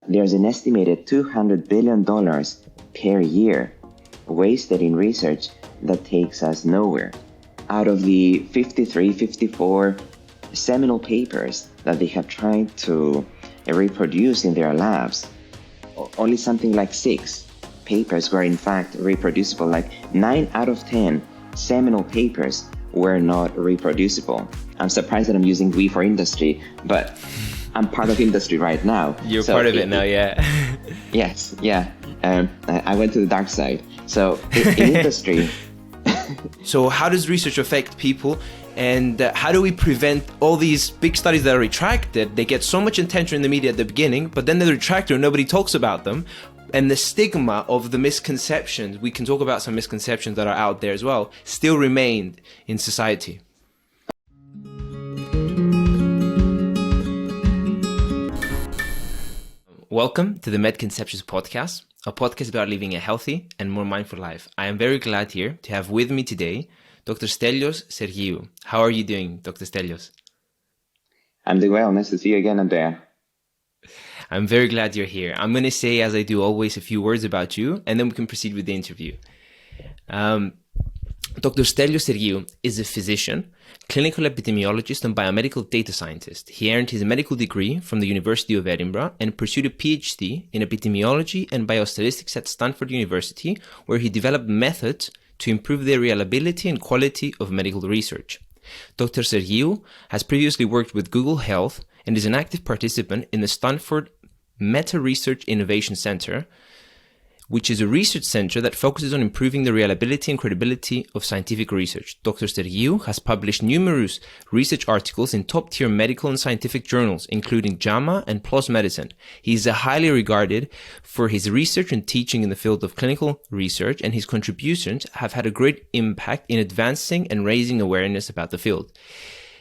there's an estimated $200 billion per year wasted in research that takes us nowhere. Out of the 53, 54 seminal papers that they have tried to reproduce in their labs, only something like 6 papers were in fact reproducible. Like 9 out of 10 seminal papers were not reproducible. I'm surprised that I'm using we for industry, but I'm part of industry right now. You're part of it now, yeah. Yes, yeah. I went to the dark side. So in industry... So how does research affect people, and how do we prevent all these big studies that are retracted? They get so much attention in the media at the beginning, but then they're retracted and nobody talks about them. And the stigma of the misconceptions, we can talk about some misconceptions that are out there as well, still remain in society. Welcome to the MedConceptions podcast, a podcast about living a healthy and more mindful life. I am very glad here to have with me today Dr. Stelios Serghiou. How are you doing, Dr. Stelios? I'm doing well. Nice to see you again, Andrea. I'm very glad you're here. I'm going to say, as I do always, a few words about you, and then we can proceed with the interview. Dr. Stelios Serghiou is a physician, clinical epidemiologist, and biomedical data scientist. He earned his medical degree from the University of Edinburgh and pursued a PhD in epidemiology and biostatistics at Stanford University, where he developed methods to improve the reliability and quality of medical research. Dr. Serghiou has previously worked with Google Health and is an active participant in the Stanford Meta Research Innovation Center, which is a research center that focuses on improving the reliability and credibility of scientific research. Dr. Serghiou has published numerous research articles in top-tier medical and scientific journals, including JAMA and PLOS Medicine. He is highly regarded for his research and teaching in the field of clinical research, and his contributions have had a great impact in advancing and raising awareness about the field.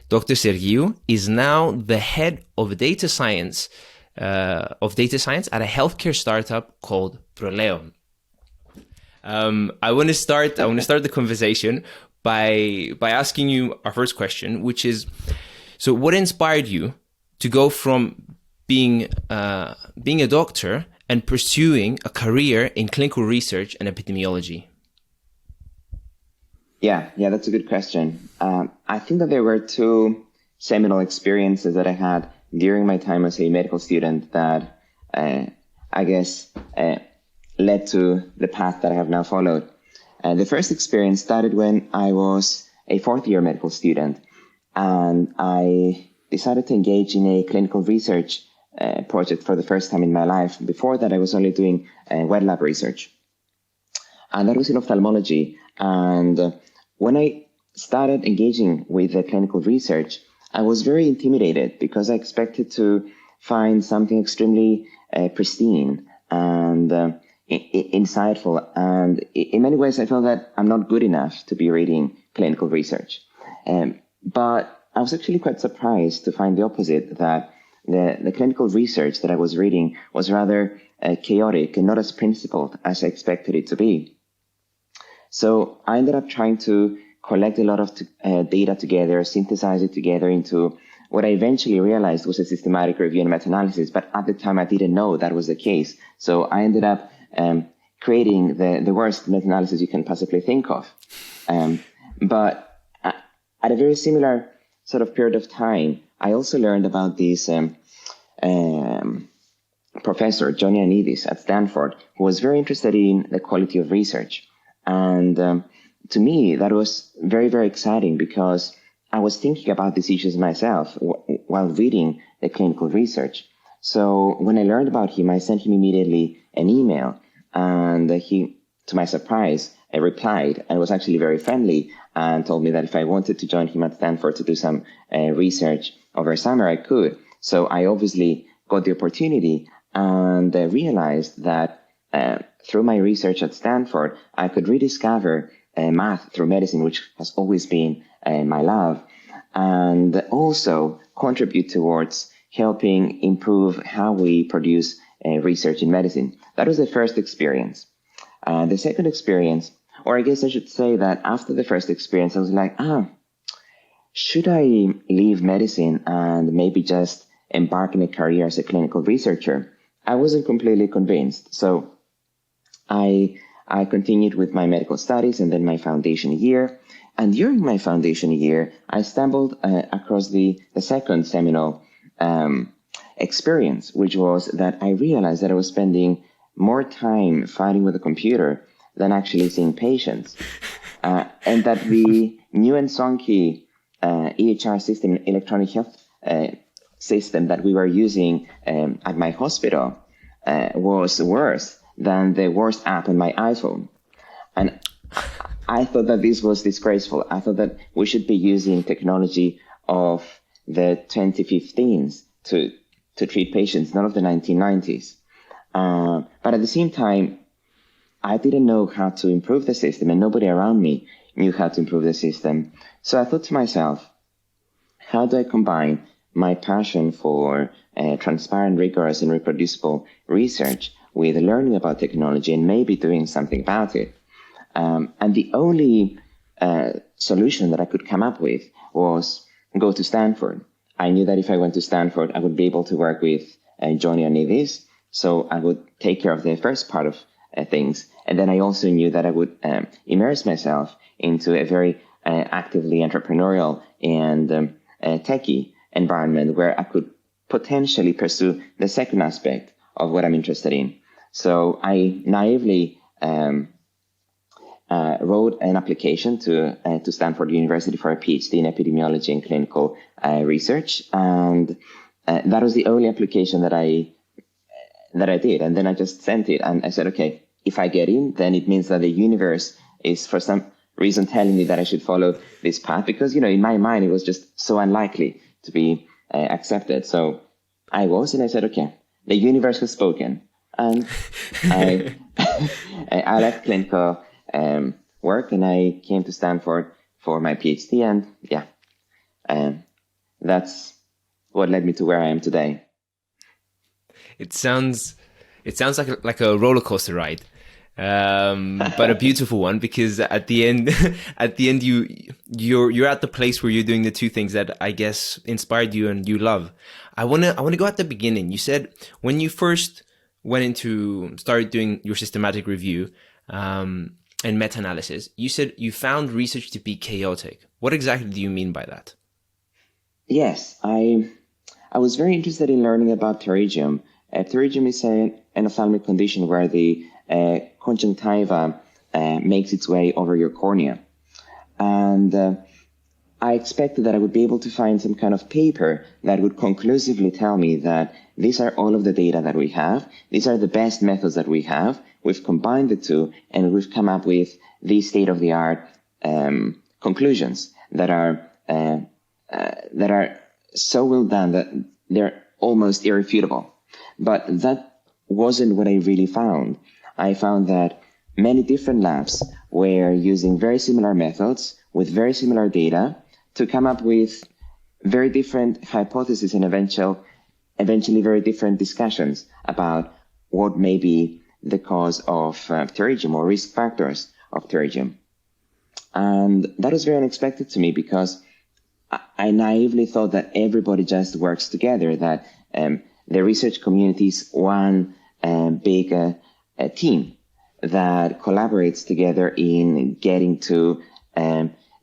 Dr. Serghiou is now the head of data science at a healthcare startup called Proleo. I want to start the conversation by asking you our first question, which is, so what inspired you to go from being a doctor and pursuing a career in clinical research and epidemiology? Yeah, that's a good question. I think that there were 2 seminal experiences that I had during my time as a medical student that I guess led to the path that I have now followed. The first experience started when I was a 4th-year medical student, and I decided to engage in a clinical research project for the first time in my life. Before that, I was only doing wet lab research, and that was in ophthalmology. And when I started engaging with the clinical research, I was very intimidated because I expected to find something extremely pristine and insightful. And in many ways, I felt that I'm not good enough to be reading clinical research. But I was actually quite surprised to find the opposite, that the clinical research that I was reading was rather chaotic and not as principled as I expected it to be. So I ended up trying to collect a lot of data together, synthesize it together into what I eventually realized was a systematic review and meta-analysis. But at the time, I didn't know that was the case. So I ended up creating the worst meta-analysis you can possibly think of. But at a very similar sort of period of time, I also learned about this professor, John Ioannidis at Stanford, who was very interested in the quality of research. And to me, that was very, very exciting because I was thinking about these issues myself while reading the clinical research. So when I learned about him, I sent him immediately an email, and he, to my surprise, replied and was actually very friendly and told me that if I wanted to join him at Stanford to do some research over summer, I could. So I obviously got the opportunity and realized that through my research at Stanford, I could rediscover math through medicine, which has always been my love, and also contribute towards helping improve how we produce research in medicine. That was the first experience. The second experience, or I guess I should say that after the first experience, I was like, should I leave medicine and maybe just embark in a career as a clinical researcher? I wasn't completely convinced. So I continued with my medical studies and then my foundation year. And during my foundation year, I stumbled across the second seminal experience, which was that I realized that I was spending more time fighting with a computer than actually seeing patients. And that the new and sonky EHR system, electronic health system that we were using at my hospital was worse than the worst app on my iPhone. And I thought that this was disgraceful. I thought that we should be using technology of the 2015s to treat patients, not of the 1990s. But at the same time, I didn't know how to improve the system, and nobody around me knew how to improve the system. So I thought to myself, how do I combine my passion for transparent, rigorous, and reproducible research with learning about technology and maybe doing something about it? And the only solution that I could come up with was go to Stanford. I knew that if I went to Stanford, I would be able to work with Johnny Onides, so I would take care of the first part of things. And then I also knew that I would immerse myself into a very actively entrepreneurial and techie environment where I could potentially pursue the second aspect of what I'm interested in. So I naively wrote an application to Stanford University for a PhD in epidemiology and clinical research, and that was the only application that I did. And then I just sent it, and I said, okay, if I get in, then it means that the universe is for some reason telling me that I should follow this path, because in my mind it was just so unlikely to be accepted. So I was, and I said, okay, the universe has spoken, and I left clinical work, and I came to Stanford for my PhD, and that's what led me to where I am today. It sounds like a roller coaster ride, but a beautiful one, because at the end you're at the place where you're doing the two things that I guess inspired you and you love. I wanna go at the beginning. You said when you first started doing your systematic review and meta-analysis, you said you found research to be chaotic. What exactly do you mean by that? Yes, I was very interested in learning about pterygium. Pterygium is an ophthalmic condition where the conjunctiva makes its way over your cornea. And I expected that I would be able to find some kind of paper that would conclusively tell me that these are all of the data that we have. These are the best methods that we have. We've combined the two, and we've come up with these state-of-the-art conclusions that are so well done that they're almost irrefutable. But that wasn't what I really found. I found that many different labs were using very similar methods with very similar data to come up with very different hypotheses and eventually very different discussions about what may be the cause of pterygium or risk factors of pterygium. And that was very unexpected to me, because I naively thought that everybody just works together, that the research community is one big team that collaborates together in getting to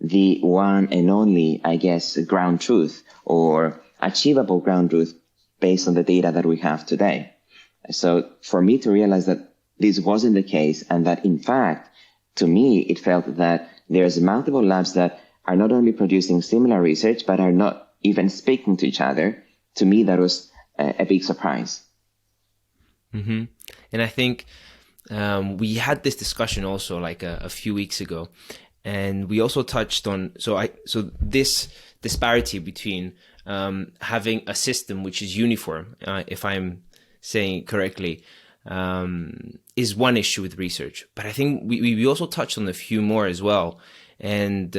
the one and only, I guess, ground truth or achievable ground truth based on the data that we have today. So for me to realize that this wasn't the case, and that in fact, to me, it felt that there's multiple labs that are not only producing similar research, but are not even speaking to each other. To me, that was a big surprise. Mm-hmm. And I think we had this discussion also like a few weeks ago, and we also touched on so this disparity between having a system which is uniform, if I'm saying it correctly, is one issue with research. But I think we also touched on a few more as well. And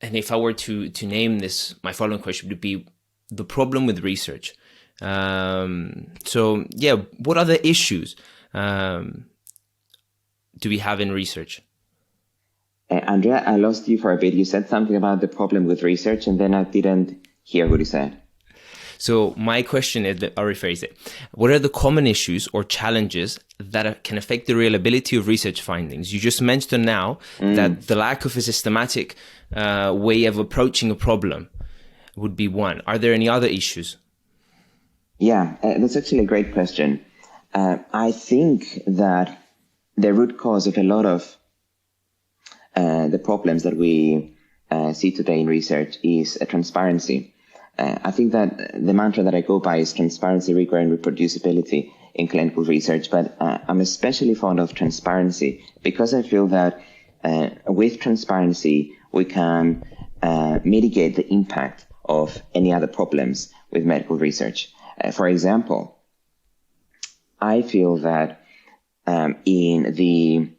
if I were to name this, my following question would be the problem with research. So yeah, what other issues do we have in research? Andrea, I lost you for a bit. You said something about the problem with research, and then I didn't hear what you said. So my question is, I'll rephrase it. What are the common issues or challenges that can affect the reliability of research findings? You just mentioned now that the lack of a systematic way of approaching a problem would be one. Are there any other issues? Yeah, that's actually a great question. I think that the root cause of a lot of the problems that we see today in research is transparency. I think that the mantra that I go by is transparency, rigor, and reproducibility in clinical research, but I'm especially fond of transparency because I feel that with transparency, we can mitigate the impact of any other problems with medical research. For example, I feel that in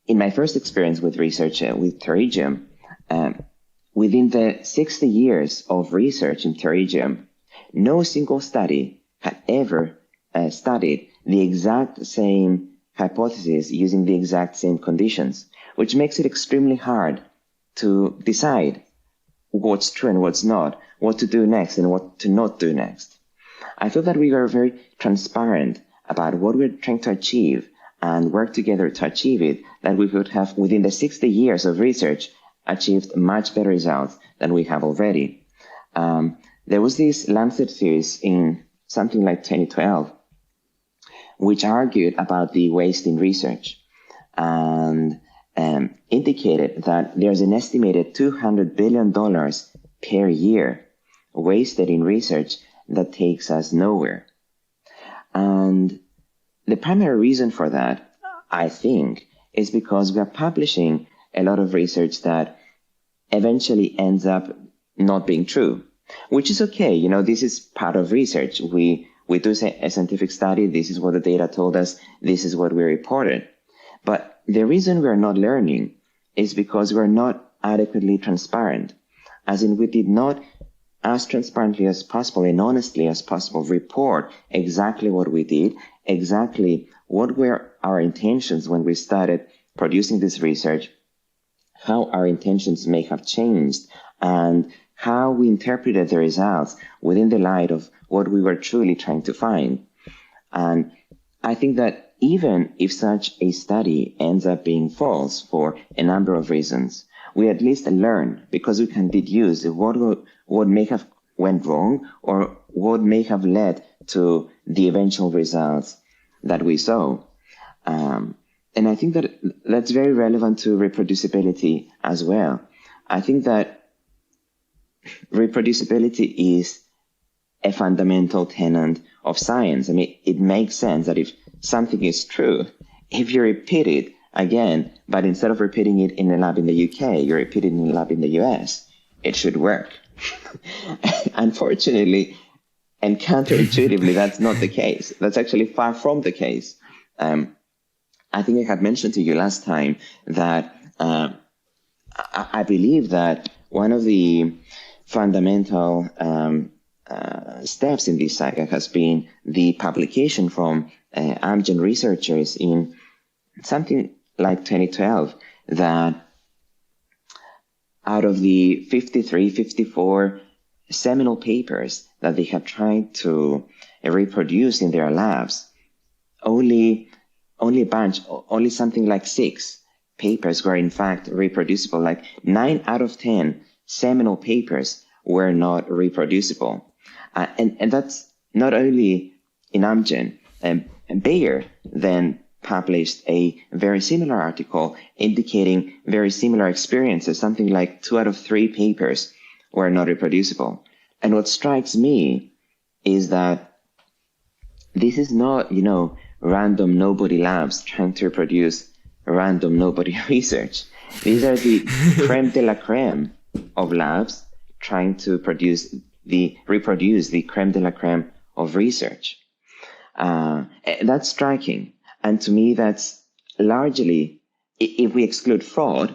my first experience with research with pterygium, within the 60 years of research in pterygium, no single study had ever studied the exact same hypothesis using the exact same conditions, which makes it extremely hard to decide what's true and what's not, what to do next and what to not do next. I feel that we are very transparent about what we're trying to achieve and work together to achieve it, that we could have, within the 60 years of research, achieved much better results than we have already. There was this Lancet series in something like 2012, which argued about the waste in research and indicated that there's an estimated $200 billion per year wasted in research that takes us nowhere. And the primary reason for that, I think, is because we are publishing a lot of research that eventually ends up not being true, which is okay. You know, this is part of research. We do a scientific study. This is what the data told us. This is what we reported. But the reason we're not learning is because we're not adequately transparent, as in we did not, as transparently as possible and honestly as possible, report exactly what we did, exactly what were our intentions when we started producing this research, how our intentions may have changed, and how we interpreted the results within the light of what we were truly trying to find. And I think that even if such a study ends up being false for a number of reasons, we at least learn, because we can deduce what may have went wrong or what may have led to the eventual results that we saw. And I think that that's very relevant to reproducibility as well. I think that reproducibility is a fundamental tenet of science. I mean, it makes sense that if something is true, if you repeat it again, but instead of repeating it in a lab in the UK, you repeat it in a lab in the US, it should work. Unfortunately, and counterintuitively, that's not the case. That's actually far from the case. I think I had mentioned to you last time that I believe that one of the fundamental steps in this saga has been the publication from Amgen researchers in something like 2012 that out of the 54 seminal papers that they have tried to reproduce in their labs, only something like 6 papers were in fact reproducible. Like 9 out of 10 seminal papers were not reproducible. And that's not only in Amgen. Bayer then published a very similar article indicating very similar experiences. Something like 2 out of 3 papers were not reproducible. And what strikes me is that this is not, random nobody labs trying to reproduce random nobody research. These are the creme de la creme of labs trying to reproduce the creme de la creme of research. That's striking. And to me, that's largely, if we exclude fraud,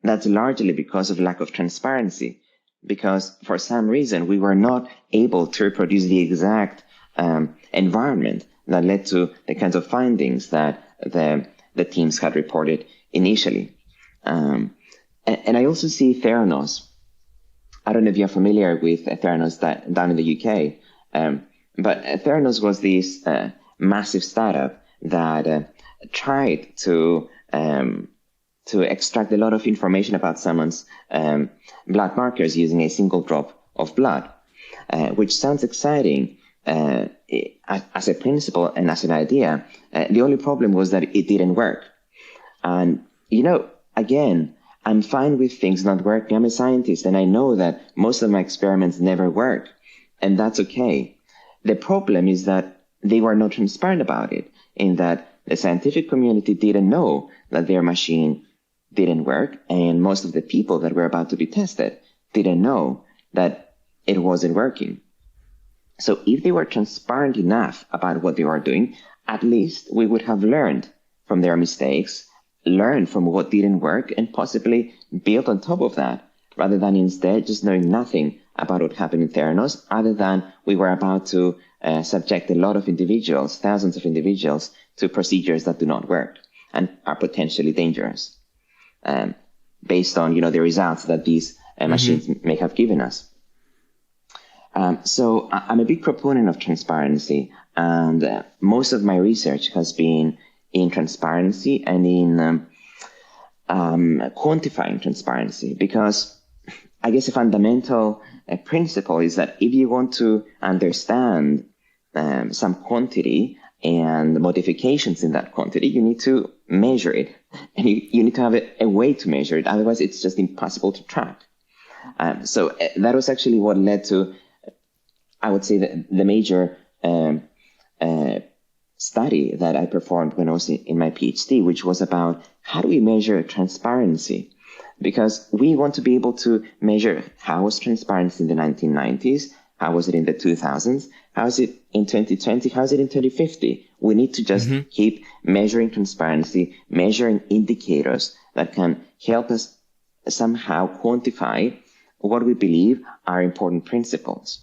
that's largely because of lack of transparency. Because for some reason, we were not able to reproduce the exact environment that led to the kinds of findings that the teams had reported initially. And I also see Theranos I don't know if you're familiar with Theranos down in the UK, but Theranos was this massive startup that tried to extract a lot of information about someone's blood markers using a single drop of blood, which sounds exciting as a principle and as an idea. The only problem was that it didn't work. And, again, I'm fine with things not working. I'm a scientist, and I know that most of my experiments never work, and that's okay. The problem is that they were not transparent about it, in that the scientific community didn't know that their machine didn't work, and most of the people that were about to be tested didn't know that it wasn't working. So if they were transparent enough about what they were doing, at least we would have learned from their mistakes, learned from what didn't work, and possibly build on top of that, rather than instead just knowing nothing about what happened in Theranos, other than we were about to subject a lot of individuals, thousands of individuals, to procedures that do not work and are potentially dangerous, based on the results that these machines may have given us. So I'm a big proponent of transparency, and most of my research has been in transparency and in quantifying transparency, because I guess a fundamental principle is that if you want to understand some quantity and modifications in that quantity, you need to measure it, and you need to have a way to measure it. Otherwise, it's just impossible to track. So that was actually what led to, I would say, the major study that I performed when I was in my PhD, which was about how do we measure transparency? Because we want to be able to measure how was transparency in the 1990s, how was it in the 2000s, how is it in 2020, how is it in 2050? We need to just keep measuring transparency, measuring indicators that can help us somehow quantify what we believe are important principles.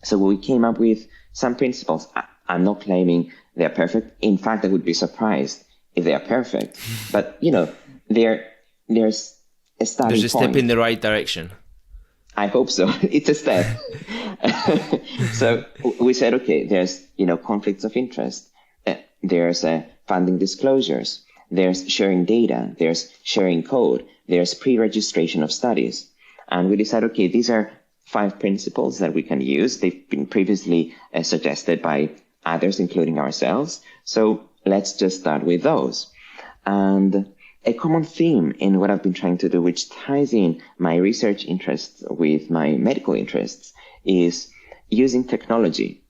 So we came up with some principles. I'm not claiming they're perfect. In fact, I would be surprised if they are perfect. But, there's a starting point. There's a step in the right direction. I hope so. It's a step. So we said, okay, there's, conflicts of interest. There's funding disclosures. There's sharing data. There's sharing code. There's pre-registration of studies. And we decided, okay, these are 5 principles that we can use. They've been previously suggested by others, including ourselves. So let's just start with those. And a common theme in what I've been trying to do, which ties in my research interests with my medical interests, is using technology.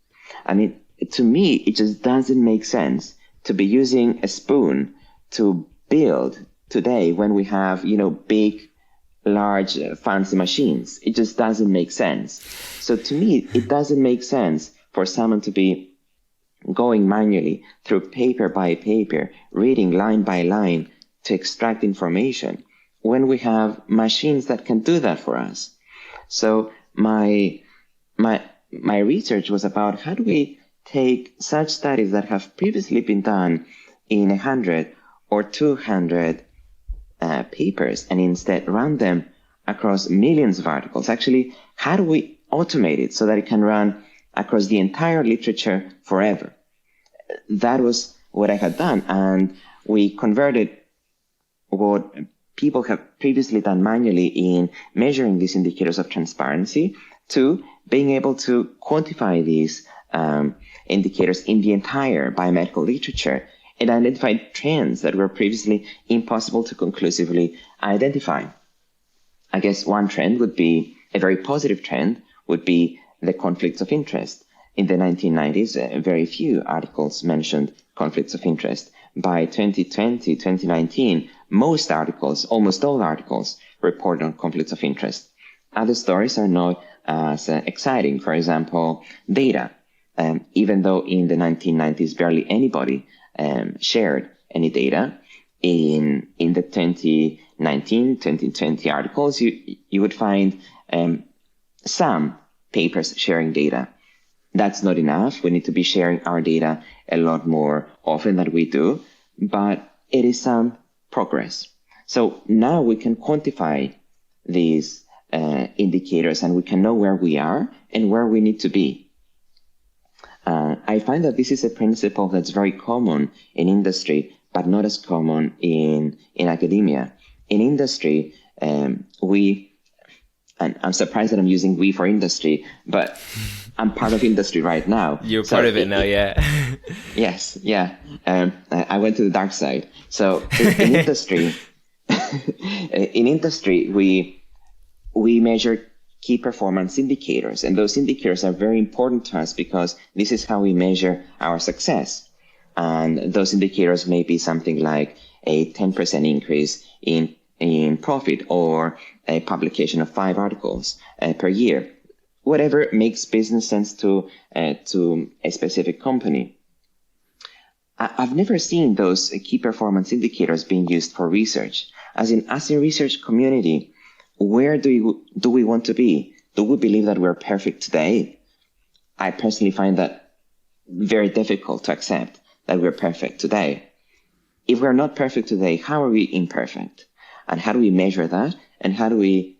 I mean, to me, it just doesn't make sense to be using a spoon to build today when we have, big, large, fancy machines. It just doesn't make sense. So to me, it doesn't make sense for someone to be going manually through paper by paper, reading line by line to extract information when we have machines that can do that for us. So my research was about how do we take such studies that have previously been done in 100 or 200 papers and instead run them across millions of articles. Actually, how do we automate it so that it can run across the entire literature forever? That was what I had done, and we converted what people have previously done manually in measuring these indicators of transparency to being able to quantify these indicators in the entire biomedical literature and identify trends that were previously impossible to conclusively identify. I guess one trend would be, a very positive trend, would be the conflicts of interest. In the 1990s, very few articles mentioned conflicts of interest. By 2020, 2019, most articles, almost all articles, report on conflicts of interest. Other stories are not as exciting. For example, data. Even though in the 1990s barely anybody shared any data, in the 2019, 2020 articles, you would find some papers sharing data. That's not enough. We need to be sharing our data a lot more often than we do, but it is some progress. So now we can quantify these indicators, and we can know where we are and where we need to be. I find that this is a principle that's very common in industry, but not as common in academia. In industry, and I'm surprised that I'm using we for industry, but I'm part of industry right now. You're part of it now, yeah. Yes, yeah. I went to the dark side. So in industry, we measure key performance indicators, and those indicators are very important to us because this is how we measure our success. And those indicators may be something like a 10% increase in profit, or a publication of 5 articles per year, whatever makes business sense to a specific company. I've never seen those key performance indicators being used for research. As a research community, where do we want to be? Do we believe that we're perfect today? I personally find that very difficult to accept that we're perfect today. If we're not perfect today, how are we imperfect? And how do we measure that? And how do we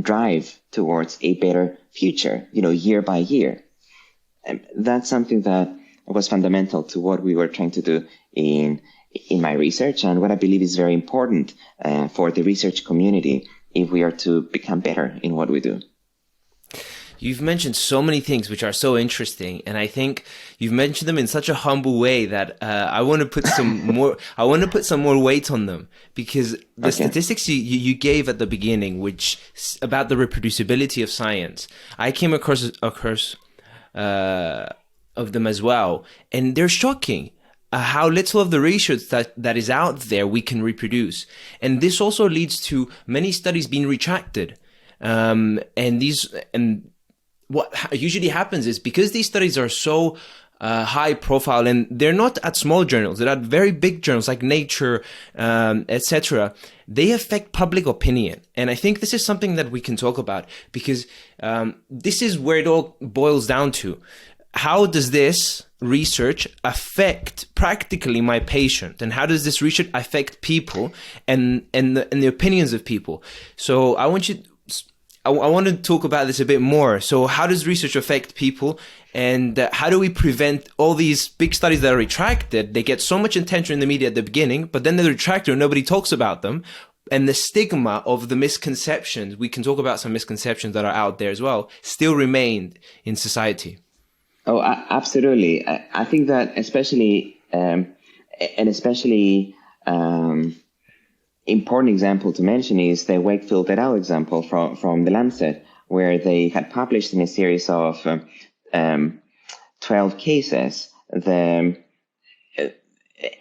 drive towards a better future, year by year? And that's something that was fundamental to what we were trying to do in my research, and what I believe is very important for the research community if we are to become better in what we do. You've mentioned so many things which are so interesting, and I think you've mentioned them in such a humble way that I want to put some more. I want to put some more weight on them, because the statistics you gave at the beginning, which about the reproducibility of science, I came across of them as well, and they're shocking. How little of the research that is out there we can reproduce, and this also leads to many studies being retracted, and what usually happens is, because these studies are so high profile, and they're not at small journals, they're at very big journals like Nature, etc., they affect public opinion. And I think this is something that we can talk about, because this is where it all boils down to. How does this research affect practically my patient, and how does this research affect people and the opinions of people? So I want to talk about this a bit more. So how does research affect people, and how do we prevent all these big studies that are retracted? They get so much attention in the media at the beginning, but then they're retracted and nobody talks about them. And the stigma of the misconceptions, we can talk about some misconceptions that are out there as well, still remain in society. Oh, absolutely. I think that especially important example to mention is the Wakefield et al. Example from the Lancet, where they had published in a series of 12 cases the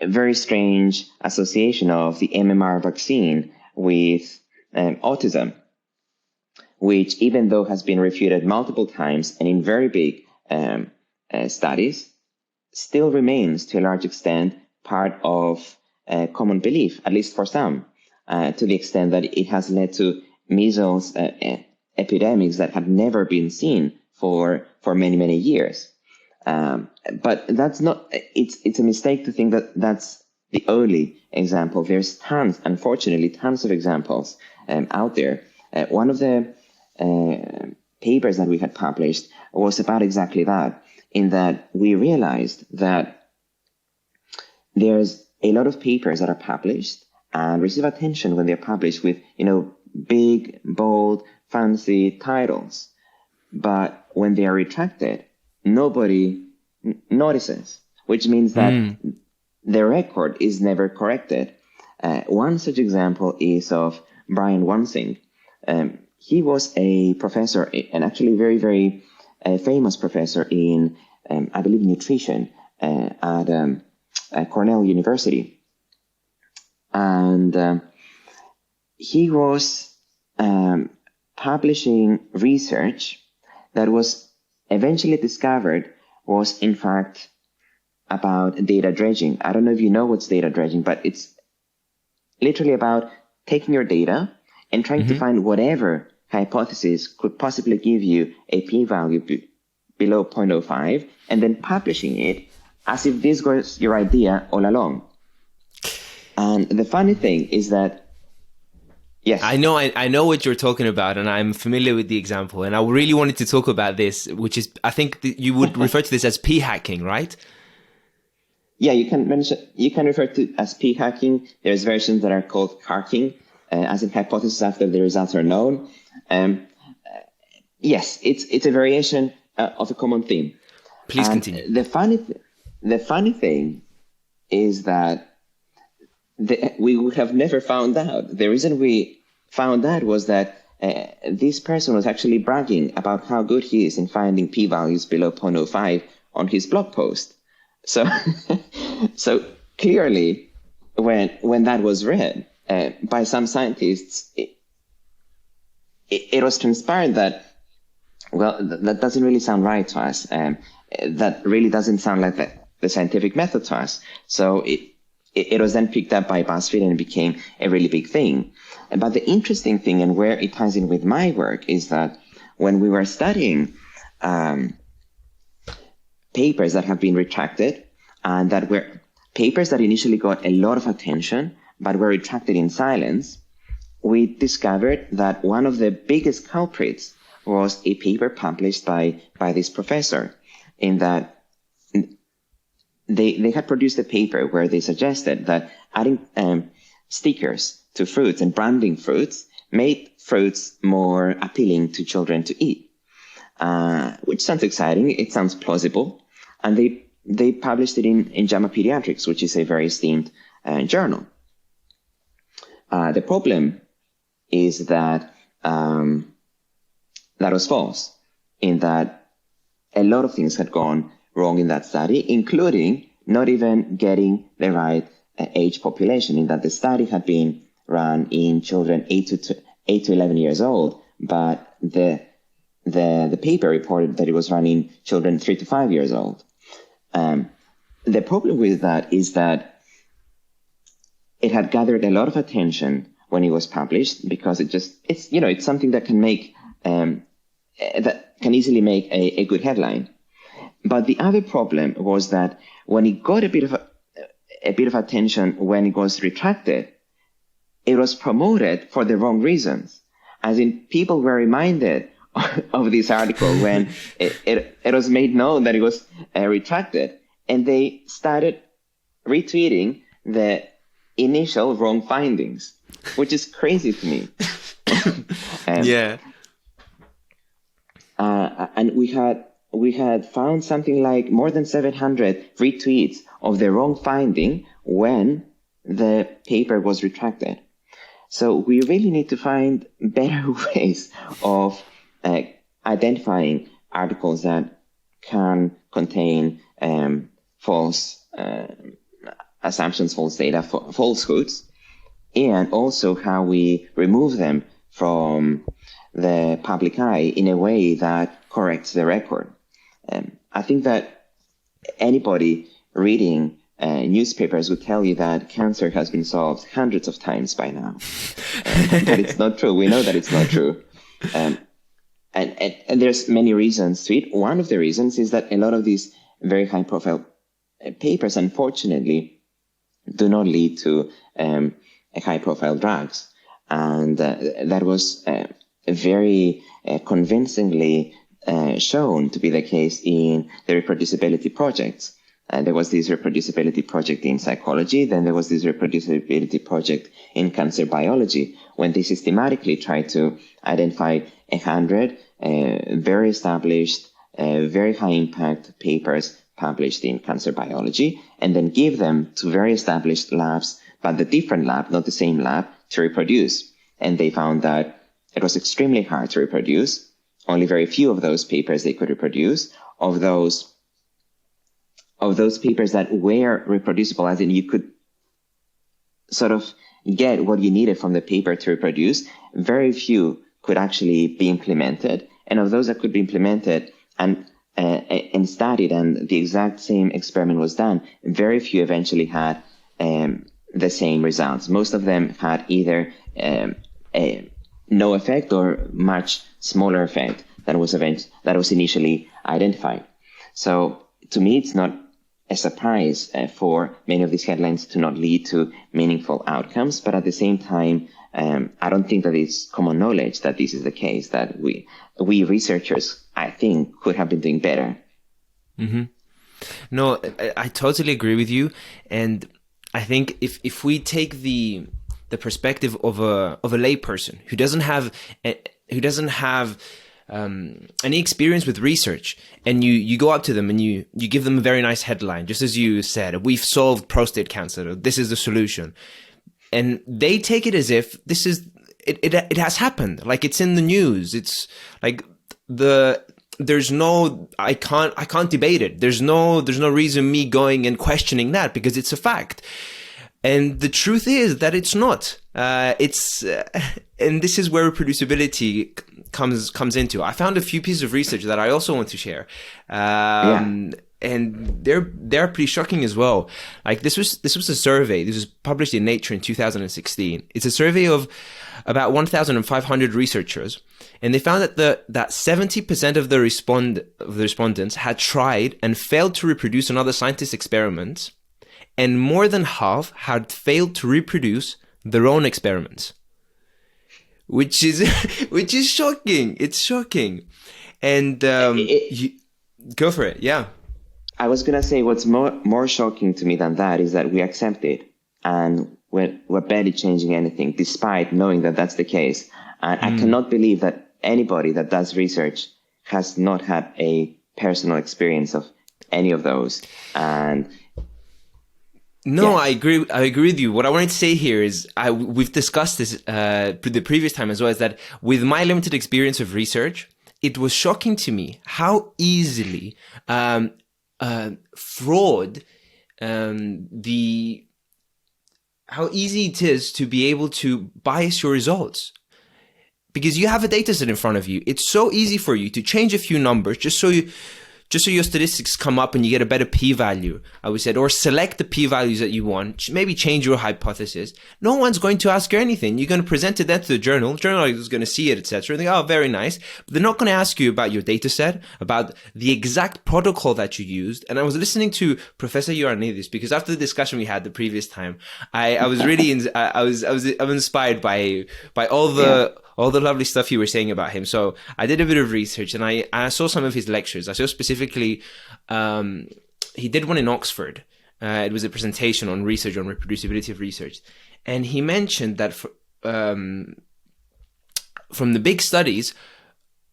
very strange association of the MMR vaccine with autism, which, even though has been refuted multiple times and in very big studies, still remains to a large extent part of common belief, at least for some, to the extent that it has led to measles epidemics that had never been seen for many, many years. But that's not, it's a mistake to think that that's the only example. There's unfortunately, tons of examples out there. One of the papers that we had published was about exactly that, in that we realized that there's a lot of papers that are published and receive attention when they're published with, big, bold, fancy titles. But when they are retracted, nobody notices, which means that the record is never corrected. One such example is of Brian Wansing. He was a professor, and actually very, very famous professor in, I believe, nutrition at Cornell University. And he was publishing research that was eventually discovered was, in fact, about data dredging. I don't know if you know what's data dredging, but it's literally about taking your data and trying to find whatever hypothesis could possibly give you a p-value below 0.05, and then publishing it as if this was your idea all along. And the funny thing is that Yes. I know what you're talking about, and I'm familiar with the example. And I really wanted to talk about this, which is, I think you would refer to this as p-hacking, right? Yeah, you can refer to as p-hacking. There's versions that are called harking, as in hypothesis after the results are known. Yes, it's a variation of a common theme. Please continue. The funny thing is that we would have never found out. The reason we found out was that this person was actually bragging about how good he is in finding p-values below 0.05 on his blog post. So, so clearly, when that was read by some scientists, it was transparent that, well, that doesn't really sound right to us. That really doesn't sound like the scientific method to us. So it was then picked up by BuzzFeed and became a really big thing. But the interesting thing, and where it ties in with my work, is that when we were studying papers that have been retracted, and that were papers that initially got a lot of attention but were retracted in silence, we discovered that one of the biggest culprits was a paper published by this professor, in that they had produced a paper where they suggested that adding stickers to fruits and branding fruits made fruits more appealing to children to eat, which sounds exciting. It sounds plausible. And they published it in JAMA Pediatrics, which is a very esteemed journal. The problem is that that was false, in that a lot of things had gone wrong in that study, including not even getting the right age population, in that the study had been run in children 8 to 11 years old, but the paper reported that it was run in children 3 to 5 years old. The problem with that is that it had gathered a lot of attention when it was published, because it's something that can make that can easily make a good headline. But the other problem was that when it got a bit of attention when it was retracted, it was promoted for the wrong reasons. As in, people were reminded of this article when it was made known that it was retracted, and they started retweeting the initial wrong findings, which is crazy to me. Yeah. And we had found something like more than 700 retweets of the wrong finding when the paper was retracted. So we really need to find better ways of identifying articles that can contain false assumptions, false data, falsehoods, and also how we remove them from the public eye in a way that corrects the record. I think that anybody reading newspapers would tell you that cancer has been solved hundreds of times by now. But it's not true. We know that it's not true. And there's many reasons to it. One of the reasons is that a lot of these very high-profile papers, unfortunately, do not lead to high-profile drugs. And that was very convincingly shown to be the case in the reproducibility projects. There was this reproducibility project in psychology, then there was this reproducibility project in cancer biology, when they systematically tried to identify 100 very established, very high-impact papers published in cancer biology, and then give them to very established labs, but the different lab, not the same lab, to reproduce. And they found that it was extremely hard to reproduce. Only very few of those papers they could reproduce. Of those papers that were reproducible, as in you could sort of get what you needed from the paper to reproduce, very few could actually be implemented. And of those that could be implemented and studied, and the exact same experiment was done, very few eventually had the same results. Most of them had either no effect or much smaller effect that was initially identified. So to me, it's not a surprise for many of these headlines to not lead to meaningful outcomes. But at the same time, I don't think that it's common knowledge that this is the case, that we researchers, I think, could have been doing better. Mm-hmm. No, I totally agree with you. And I think if we take the perspective of a layperson who doesn't have any experience with research, and you go up to them and you give them a very nice headline, just as you said, we've solved prostate cancer, this is the solution, and they take it as if this is it has happened, like it's in the news, it's like there's no, I can't debate it, there's no reason me going and questioning that because it's a fact. And the truth is that it's not. And this is where reproducibility comes into. I found a few pieces of research that I also want to share, and they're pretty shocking as well. Like this was a survey. This was published in Nature in 2016. It's a survey of about 1,500 researchers, and they found that 70% of the respondents had tried and failed to reproduce another scientist's experiments, and more than half had failed to reproduce their own experiments, which is shocking. It's shocking. And go for it. Yeah. I was gonna say what's more shocking to me than that is that we accept it and we're barely changing anything, despite knowing that that's the case. And I cannot believe that anybody that does research has not had a personal experience of any of those. And no, yeah. I agree with you. What I wanted to say here is, we've discussed this the previous time as well, is that with my limited experience of research, it was shocking to me how easily fraud, how easy it is to be able to bias your results. Because you have a data set in front of you. It's so easy for you to change a few numbers just so your statistics come up and you get a better p-value, I would say, or select the p-values that you want, maybe change your hypothesis. No one's going to ask you anything. You're going to present it then to the journal. The journal is going to see it, etc. And they go, oh, very nice. But they're not going to ask you about your data set, about the exact protocol that you used. And I was listening to Professor Ioannidis because after the discussion we had the previous time, I was really, I'm inspired by all the, all the lovely stuff you were saying about him. So I did a bit of research and I saw some of his lectures. I saw specifically, he did one in Oxford. It was a presentation on research, on reproducibility of research. And he mentioned that from the big studies,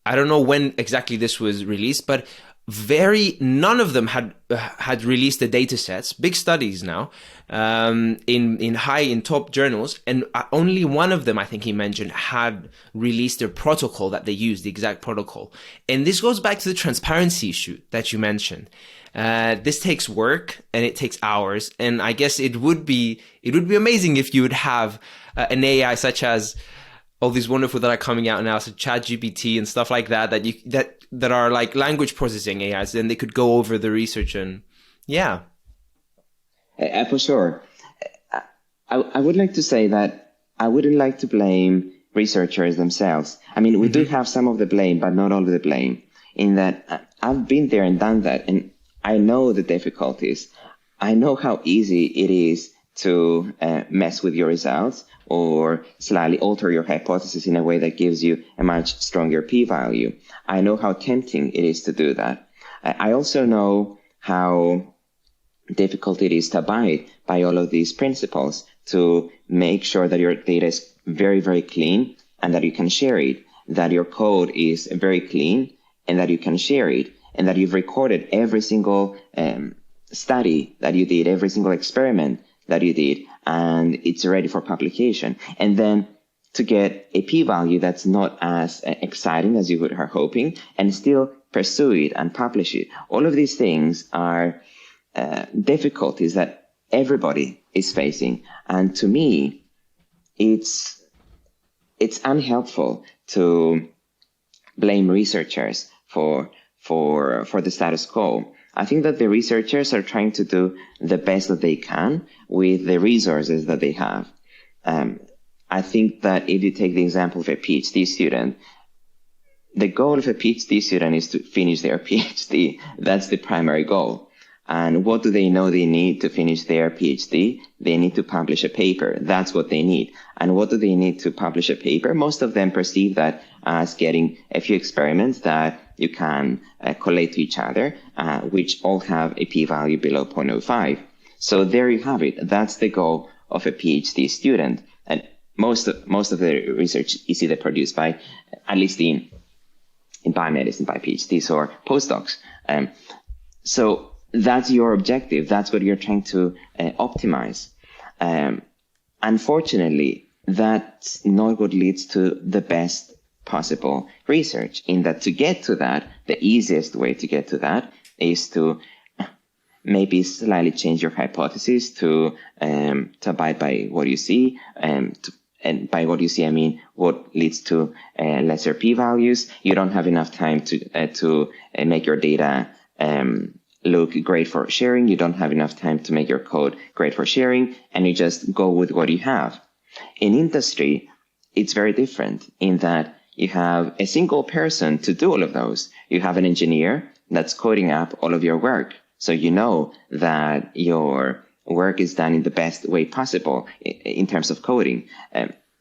I don't know when exactly this was released, but none of them had released the data sets, big studies now, in top journals, and only one of them, I think he mentioned, had released their protocol that they used, the exact protocol. And this goes back to the transparency issue that you mentioned. This takes work and it takes hours, and I guess it would be amazing if you would have an AI such as all these wonderful that are coming out now, so ChatGPT and stuff like that, that are like language processing AIs, and they could go over the research and yeah. For sure. I would like to say that I wouldn't like to blame researchers themselves. I mean, we do have some of the blame, but not all of the blame, in that I've been there and done that, and I know the difficulties. I know how easy it is to mess with your results or slightly alter your hypothesis in a way that gives you a much stronger p-value. I know how tempting it is to do that. I also know how difficult it is to abide by all of these principles, to make sure that your data is very, very clean and that you can share it, that your code is very clean and that you can share it, and that you've recorded every single study that you did, every single experiment that you did, and it's ready for publication. And then to get a p-value that's not as exciting as you would are hoping, and still pursue it and publish it. All of these things are difficulties that everybody is facing. And to me, it's unhelpful to blame researchers for the status quo. I think that the researchers are trying to do the best that they can with the resources that they have. I think that if you take the example of a PhD student, the goal of a PhD student is to finish their PhD. That's the primary goal. And what do they know they need to finish their PhD? They need to publish a paper. That's what they need. And what do they need to publish a paper? Most of them perceive that as getting a few experiments that you can collate to each other, which all have a p-value below 0.05. So there you have it. That's the goal of a PhD student. And most of the research is either produced by, at least in biomedicine, by PhDs or postdocs. So that's your objective. That's what you're trying to optimize. Unfortunately, that's not what leads to the best possible research, in that to get to that, the easiest way to get to that is to maybe slightly change your hypothesis to abide by what you see. And by what you see, I mean what leads to lesser p-values. You don't have enough time to make your data look great for sharing. You don't have enough time to make your code great for sharing, and you just go with what you have. In industry, it's very different in that you have a single person to do all of those. You have an engineer that's coding up all of your work. So you know that your work is done in the best way possible in terms of coding.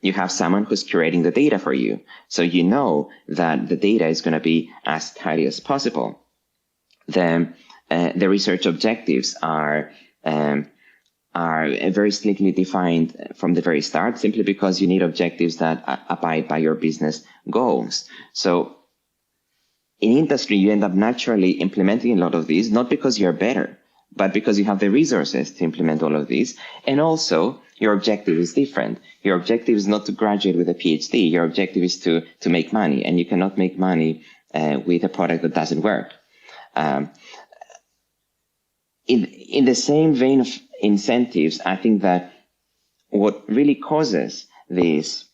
You have someone who's curating the data for you. So you know that the data is going to be as tidy as possible. The research objectives are very strictly defined from the very start, simply because you need objectives that abide by your business goals. So in industry, you end up naturally implementing a lot of these, not because you're better, but because you have the resources to implement all of these. And also, your objective is different. Your objective is not to graduate with a PhD. Your objective is to make money, and you cannot make money with a product that doesn't work. In the same vein of incentives, I think that what really causes these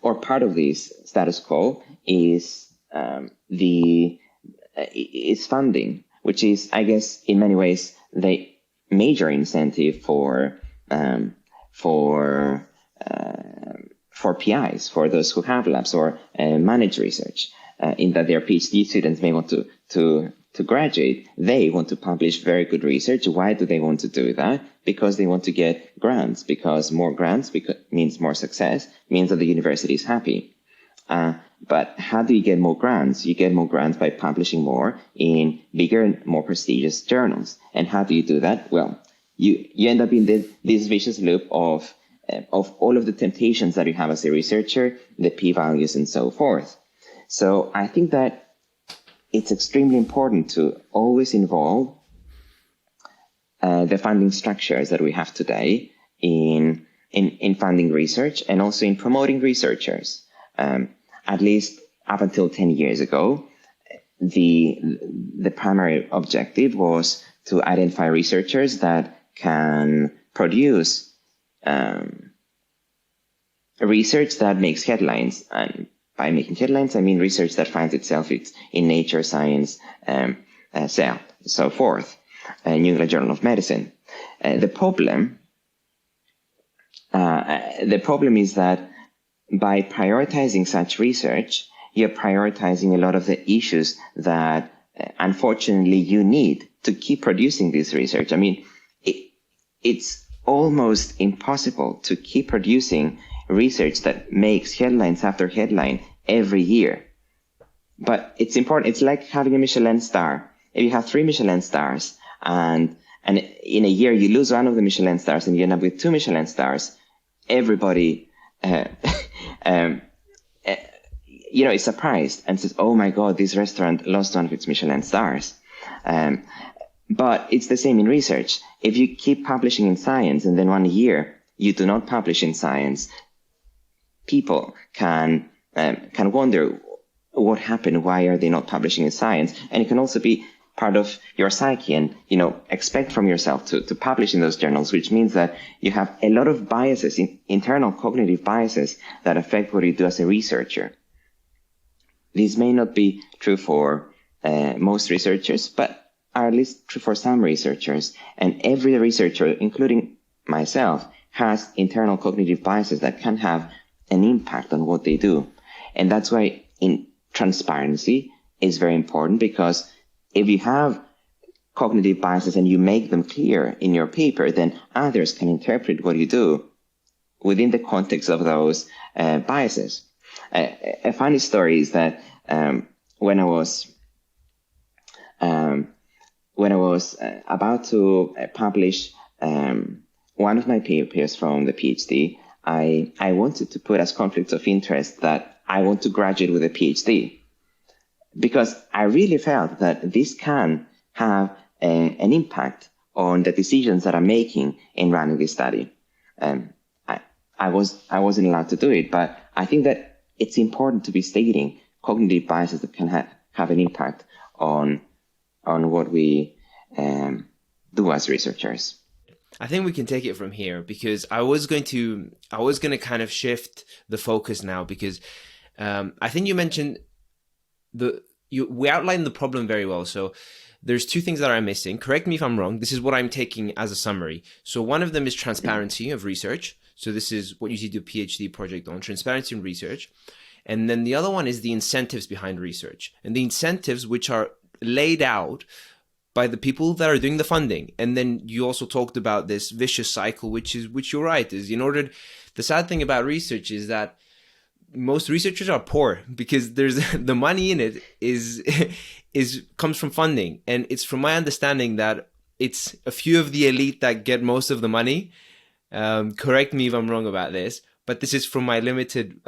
or part of this status quo is funding, which is, I guess, in many ways the major incentive for PIs, for those who have labs or manage research, in that their PhD students may want to graduate. They want to publish very good research. Why do they want to do that? Because they want to get grants, because more grants means more success, means that the university is happy. But how do you get more grants? You get more grants by publishing more in bigger and more prestigious journals. And how do you do that? Well, you end up in this vicious loop of all of the temptations that you have as a researcher, the p-values and so forth. So I think that it's extremely important to always involve the funding structures that we have today in funding research, and also in promoting researchers. At least up until 10 years ago, the primary objective was to identify researchers that can produce research that makes headlines. And by making headlines, I mean research that finds itself in Nature, Science, Cell, so forth, New England Journal of Medicine. The problem is that by prioritizing such research, you're prioritizing a lot of the issues that, unfortunately, you need to keep producing this research. I mean, it's almost impossible to keep producing research that makes headlines after headline every year. But it's important. It's like having a Michelin star. If you have 3 Michelin stars and in a year you lose one of the Michelin stars and you end up with 2 Michelin stars, everybody is surprised and says, oh my God, this restaurant lost one of its Michelin stars. But it's the same in research. If you keep publishing in Science and then 1 year you do not publish in Science, people can wonder what happened. Why are they not publishing in Science? And it can also be part of your psyche, and expect from yourself to publish in those journals, which means that you have a lot of biases, internal cognitive biases that affect what you do as a researcher. These may not be true for most researchers, but are at least true for some researchers. And every researcher, including myself, has internal cognitive biases that can have an impact on what they do. And that's why transparency is very important, because if you have cognitive biases and you make them clear in your paper, then others can interpret what you do within the context of those biases. A funny story is that when I was about to publish one of my papers from the PhD, I wanted to put as conflicts of interest that I want to graduate with a PhD, because I really felt that this can have an impact on the decisions that I'm making in running this study. I wasn't allowed to do it, but I think that it's important to be stating cognitive biases that can have an impact on what we do as researchers. I think we can take it from here, because I was going to kind of shift the focus now, because I think you mentioned we outlined the problem very well. So there's two things that are missing. Correct me if I'm wrong. This is what I'm taking as a summary. So one of them is transparency of research. So this is what you see the PhD project on, transparency in research. And then the other one is the incentives behind research, and the incentives which are laid out by the people that are doing the funding. And then you also talked about this vicious cycle, which you're right, is the sad thing about research is that most researchers are poor, because there's the money in it comes from funding. And it's from my understanding that it's a few of the elite that get most of the money. Correct me if I'm wrong about this, but this is from my limited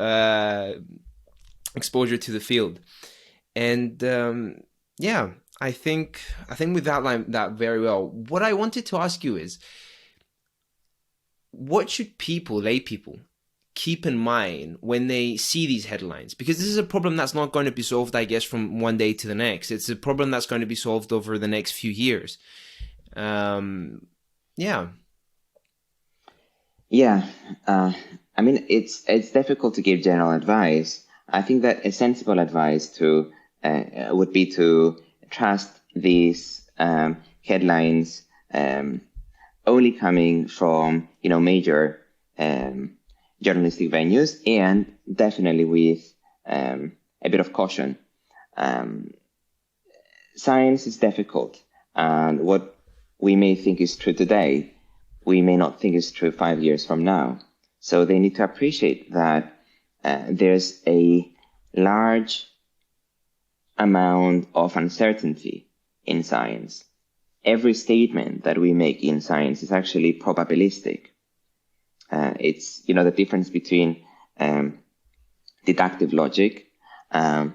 exposure to the field. And I think we've outlined that very well. What I wanted to ask you is, what should lay people, keep in mind when they see these headlines? Because this is a problem that's not going to be solved, I guess, from one day to the next. It's a problem that's going to be solved over the next few years. I mean, it's difficult to give general advice. I think that a sensible advice would be to trust these headlines only coming from major journalistic venues, and definitely with a bit of caution. Science is difficult, and what we may think is true today, we may not think is true 5 years from now. So they need to appreciate that there's a large amount of uncertainty in science. Every statement that we make in science is actually probabilistic. It's, the difference between deductive logic and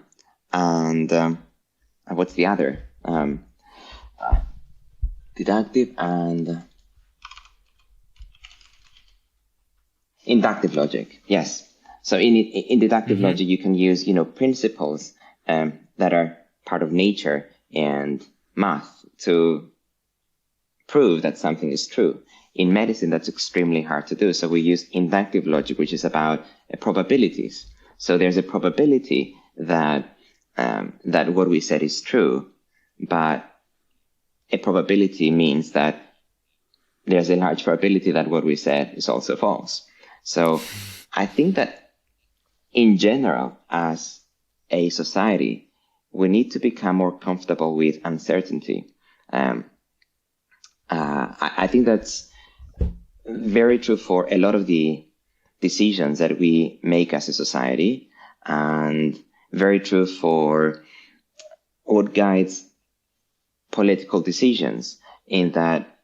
what's the other? Deductive and inductive logic. Yes. So in deductive logic, you can use, principles that are part of nature and math to prove that something is true. In medicine, that's extremely hard to do. So we use inductive logic, which is about probabilities. So there's a probability that what we said is true, but a probability means that there's a large probability that what we said is also false. So I think that in general, as a society, we need to become more comfortable with uncertainty. I think that's very true for a lot of the decisions that we make as a society, and very true for what guides political decisions, in that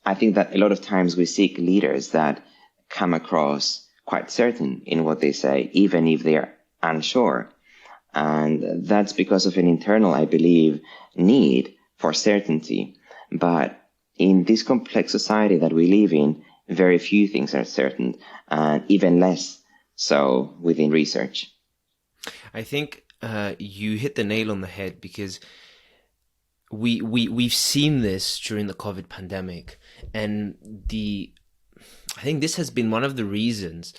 I think that a lot of times we seek leaders that come across quite certain in what they say, even if they are unsure. And that's because of an internal, I believe, need for certainty. But in this complex society that we live in, very few things are certain, and even less so within research. I think you hit the nail on the head, because we've seen this during the COVID pandemic, and I think this has been one of the reasons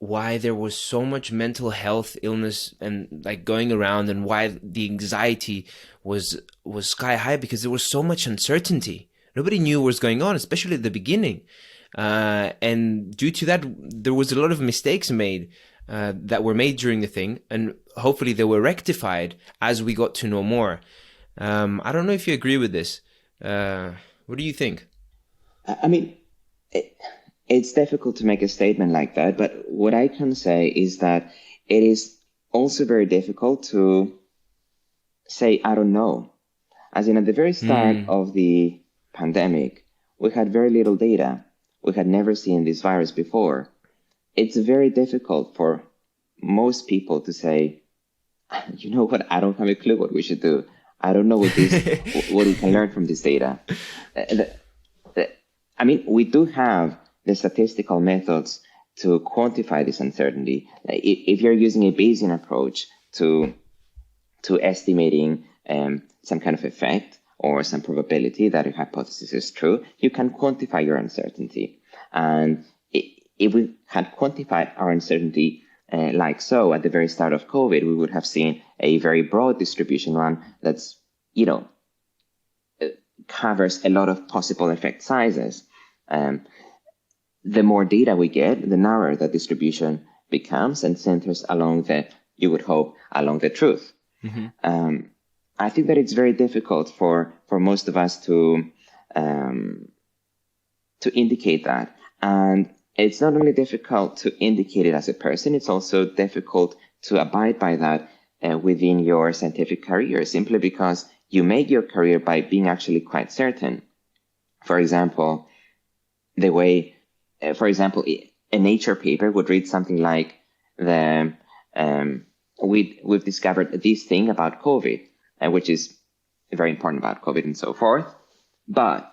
why there was so much mental health illness and going around, and why the anxiety was sky high, because there was so much uncertainty. Nobody knew what was going on, especially at the beginning. And due to that, there was a lot of mistakes made that were made during the thing. And hopefully they were rectified as we got to know more. I don't know if you agree with this. What do you think? I mean, it's difficult to make a statement like that, but what I can say is that it is also very difficult to say, I don't know. As in, at the very start of the pandemic, we had very little data. We had never seen this virus before. It's very difficult for most people to say, you know what, I don't have a clue what we should do. I don't know what we can learn from this data. I mean, we do have the statistical methods to quantify this uncertainty. If you're using a Bayesian approach to estimating some kind of effect or some probability that your hypothesis is true, you can quantify your uncertainty. And if we had quantified our uncertainty like so at the very start of COVID, we would have seen a very broad distribution one that's, covers a lot of possible effect sizes. The more data we get, the narrower the distribution becomes and centers along you would hope, along the truth. Mm-hmm. I think that it's very difficult for most of us to indicate that. And it's not only difficult to indicate it as a person, it's also difficult to abide by that within your scientific career, simply because you make your career by being actually quite certain. For example, a Nature paper would read something like, we've discovered this thing about COVID, which is very important about COVID and so forth, but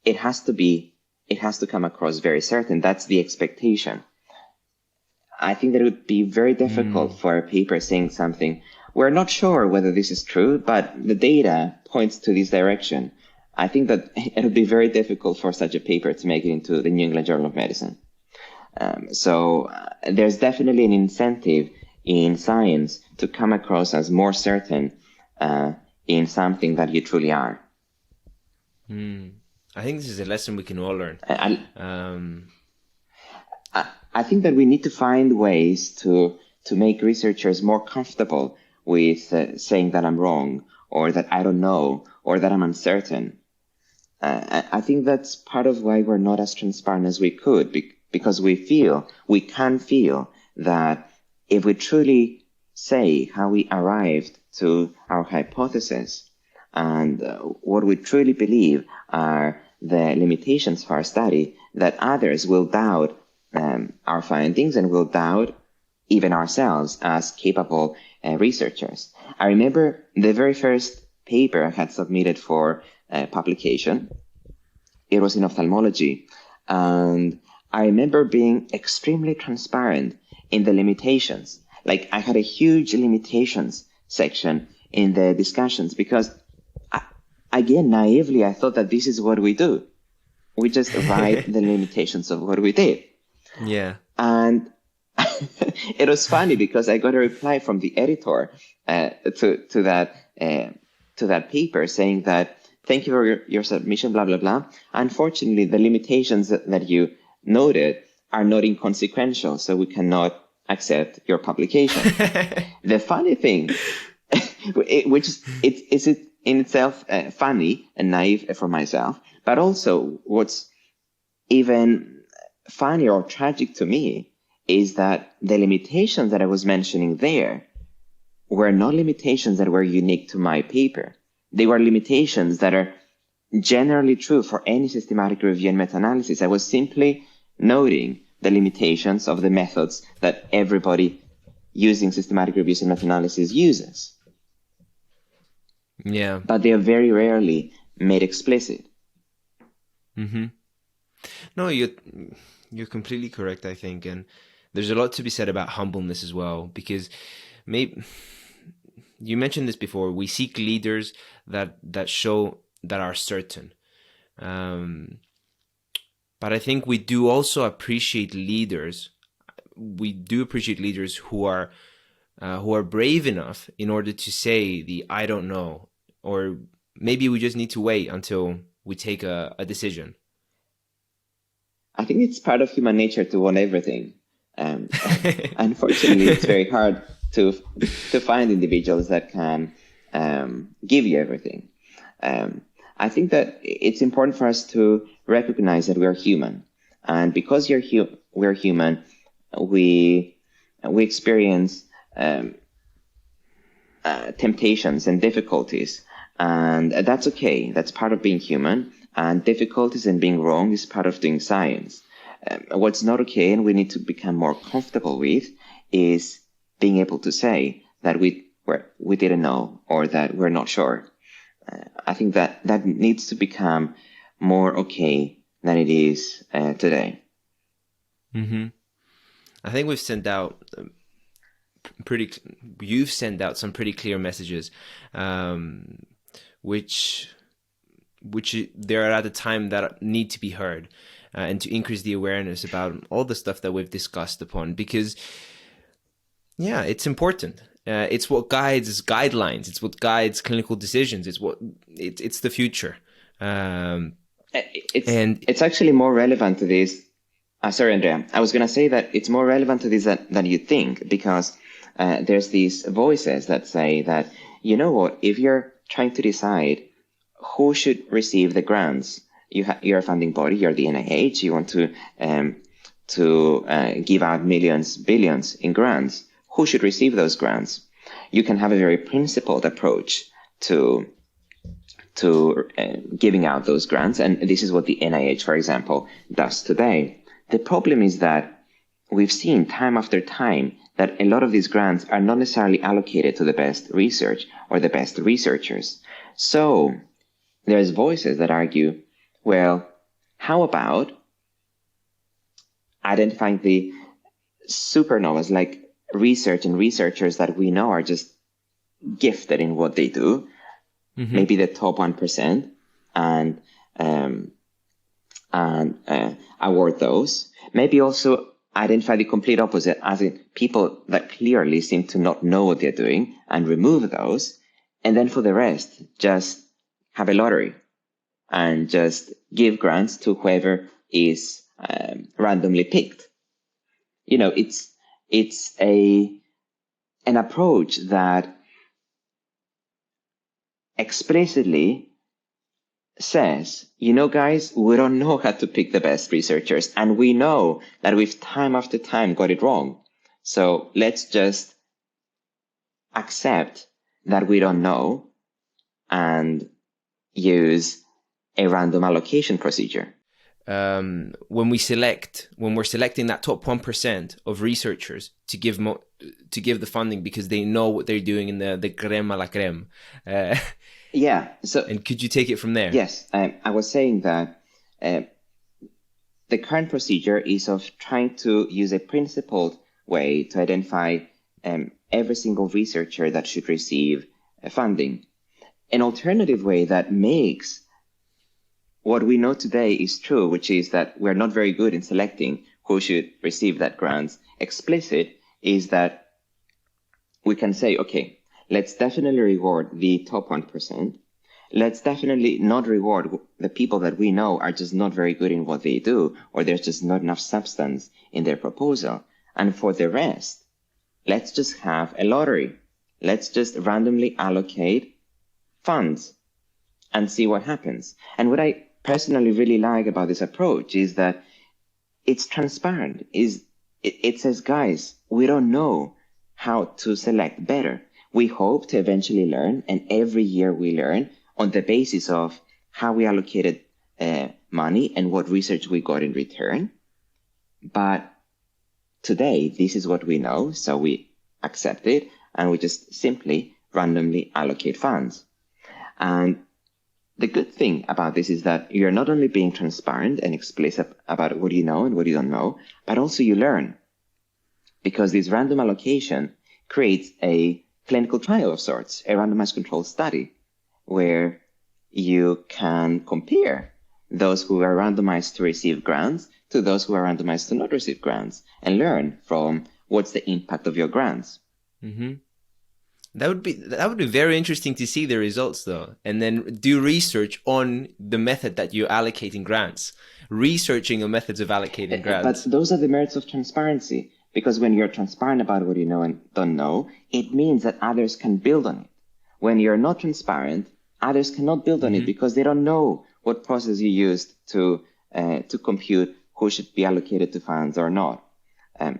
it has to come across very certain. That's the expectation. I think that it would be very difficult for a paper saying something, we're not sure whether this is true, but the data points to this direction. I think that it would be very difficult for such a paper to make it into the New England Journal of Medicine. So there's definitely an incentive in science to come across as more certain in something that you truly are. I think this is a lesson we can all learn. I think that we need to find ways to make researchers more comfortable with saying that I'm wrong, or that I don't know, or that I'm uncertain. I think that's part of why we're not as transparent as we could, because we can feel that if we truly say how we arrived to our hypothesis and what we truly believe are the limitations of our study, that others will doubt our findings and will doubt even ourselves as capable researchers. I remember the very first paper I had submitted for publication. It was in ophthalmology, and I remember being extremely transparent in the limitations. Like, I had a huge limitations section in the discussions because, again, naively, I thought that this is what we do. We just write the limitations of what we did. Yeah. And it was funny because I got a reply from the editor to that paper saying that, thank you for your submission, blah, blah, blah. Unfortunately, the limitations that you noted are not inconsequential, so we cannot accept your publication. The funny thing, which is in itself funny and naive for myself, but also what's even funny or tragic to me is that the limitations that I was mentioning there were not limitations that were unique to my paper. They were limitations that are generally true for any systematic review and meta-analysis. I was simply noting the limitations of the methods that everybody using systematic reviews and meta-analysis uses. Yeah. But they are very rarely made explicit. Mm-hmm. No, you're completely correct, I think. And there's a lot to be said about humbleness as well, because maybe you mentioned this before. We seek leaders that show that are certain. But I think we do also appreciate leaders. We do appreciate leaders who are brave enough in order to say the I don't know, or maybe we just need to wait until we take a decision. I think it's part of human nature to want everything. Unfortunately, it's very hard to find individuals that can give you everything. I think that it's important for us to recognize that we are human, and because we're human, we experience temptations and difficulties, and that's okay. That's part of being human, and difficulties and being wrong is part of doing science. What's not okay, and we need to become more comfortable with, is being able to say that we didn't know, or that we're not sure. I think that needs to become more okay than it is today. Mm-hmm. I think we've sent out you've sent out some pretty clear messages, which they're at a time that need to be heard, and to increase the awareness about all the stuff that we've discussed upon, because it's important. It's what guides guidelines. It's what guides clinical decisions. It's the future. It's actually more relevant to this. Sorry, Andrea. I was going to say that it's more relevant to this than you think, because there's these voices that say that, you know what, if you're trying to decide who should receive the grants, you're a funding body, you're the NIH, you want to give out millions, billions in grants. Who should receive those grants? You can have a very principled approach to giving out those grants, and this is what the NIH, for example, does today. The problem is that we've seen time after time that a lot of these grants are not necessarily allocated to the best research or the best researchers. So there's voices that argue, well, how about identifying the supernovas, like research and researchers that we know are just gifted in what they do, maybe the top 1%, and award those. Maybe also identify the complete opposite, as in people that clearly seem to not know what they're doing, and remove those. And then for the rest, just have a lottery and just give grants to whoever is randomly picked. You know, it's an approach that explicitly says, you know, guys, we don't know how to pick the best researchers, and we know that we've time after time got it wrong. So let's just accept that we don't know and use a random allocation procedure. When we're selecting that top 1% of researchers to give the funding because they know what they're doing in the crème à la crème. Yeah. So, and could you take it from there? Yes, I was saying that the current procedure is of trying to use a principled way to identify every single researcher that should receive funding. An alternative way that makes what we know today is true, which is that we're not very good in selecting who should receive that grants, explicit, is that we can say, okay, let's definitely reward the top 1%. Let's definitely not reward the people that we know are just not very good in what they do, or there's just not enough substance in their proposal. And for the rest, let's just have a lottery. Let's just randomly allocate funds and see what happens. And what I personally really like about this approach is that it's transparent. It says, guys, we don't know how to select better. We hope to eventually learn, and every year we learn on the basis of how we allocated money and what research we got in return. But today, this is what we know, so we accept it, and we just simply randomly allocate funds. And the good thing about this is that you're not only being transparent and explicit about what you know and what you don't know, but also you learn. Because this random allocation creates a clinical trial of sorts, a randomized controlled study, where you can compare those who are randomized to receive grants to those who are randomized to not receive grants, and learn from what's the impact of your grants. Mm-hmm. That would be very interesting to see the results, though, and then do research on the method that you're allocating grants, researching the methods of allocating grants. But those are the merits of transparency, Because when you're transparent about what you know and don't know, it means that others can build on it. When you're not transparent, others cannot build on it because they don't know what process you used to compute who should be allocated to funds or not. And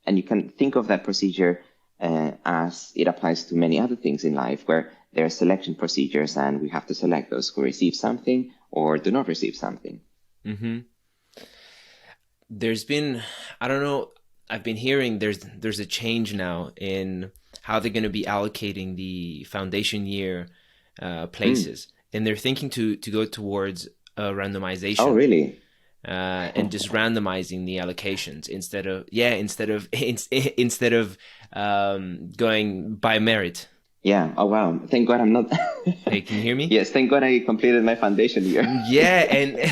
you can think of that procedure as it applies to many other things in life, where there are selection procedures and we have to select those who receive something or do not receive something. Mm-hmm. There's been, I don't know, I've been hearing there's a change now in how they're going to be allocating the foundation year places. And they're thinking to go towards randomization. Oh, really? And just randomizing the allocations instead of going by merit. Yeah. Oh, wow. Thank God I'm not. Hey, can you hear me? Yes. Thank God I completed my foundation year. Yeah, and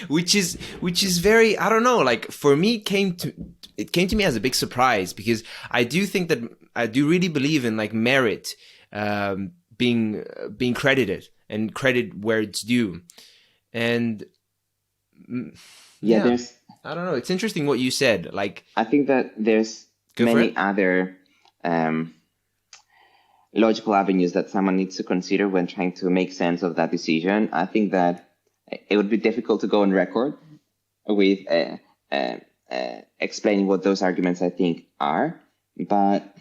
which is very, I don't know, like for me it came to me as a big surprise, because I do really believe in like merit being credited and credit where it's due. And yeah, I don't know, it's interesting what you said. Like, I think that there's many other logical avenues that someone needs to consider when trying to make sense of that decision. I think that it would be difficult to go on record with explaining what those arguments I think are, but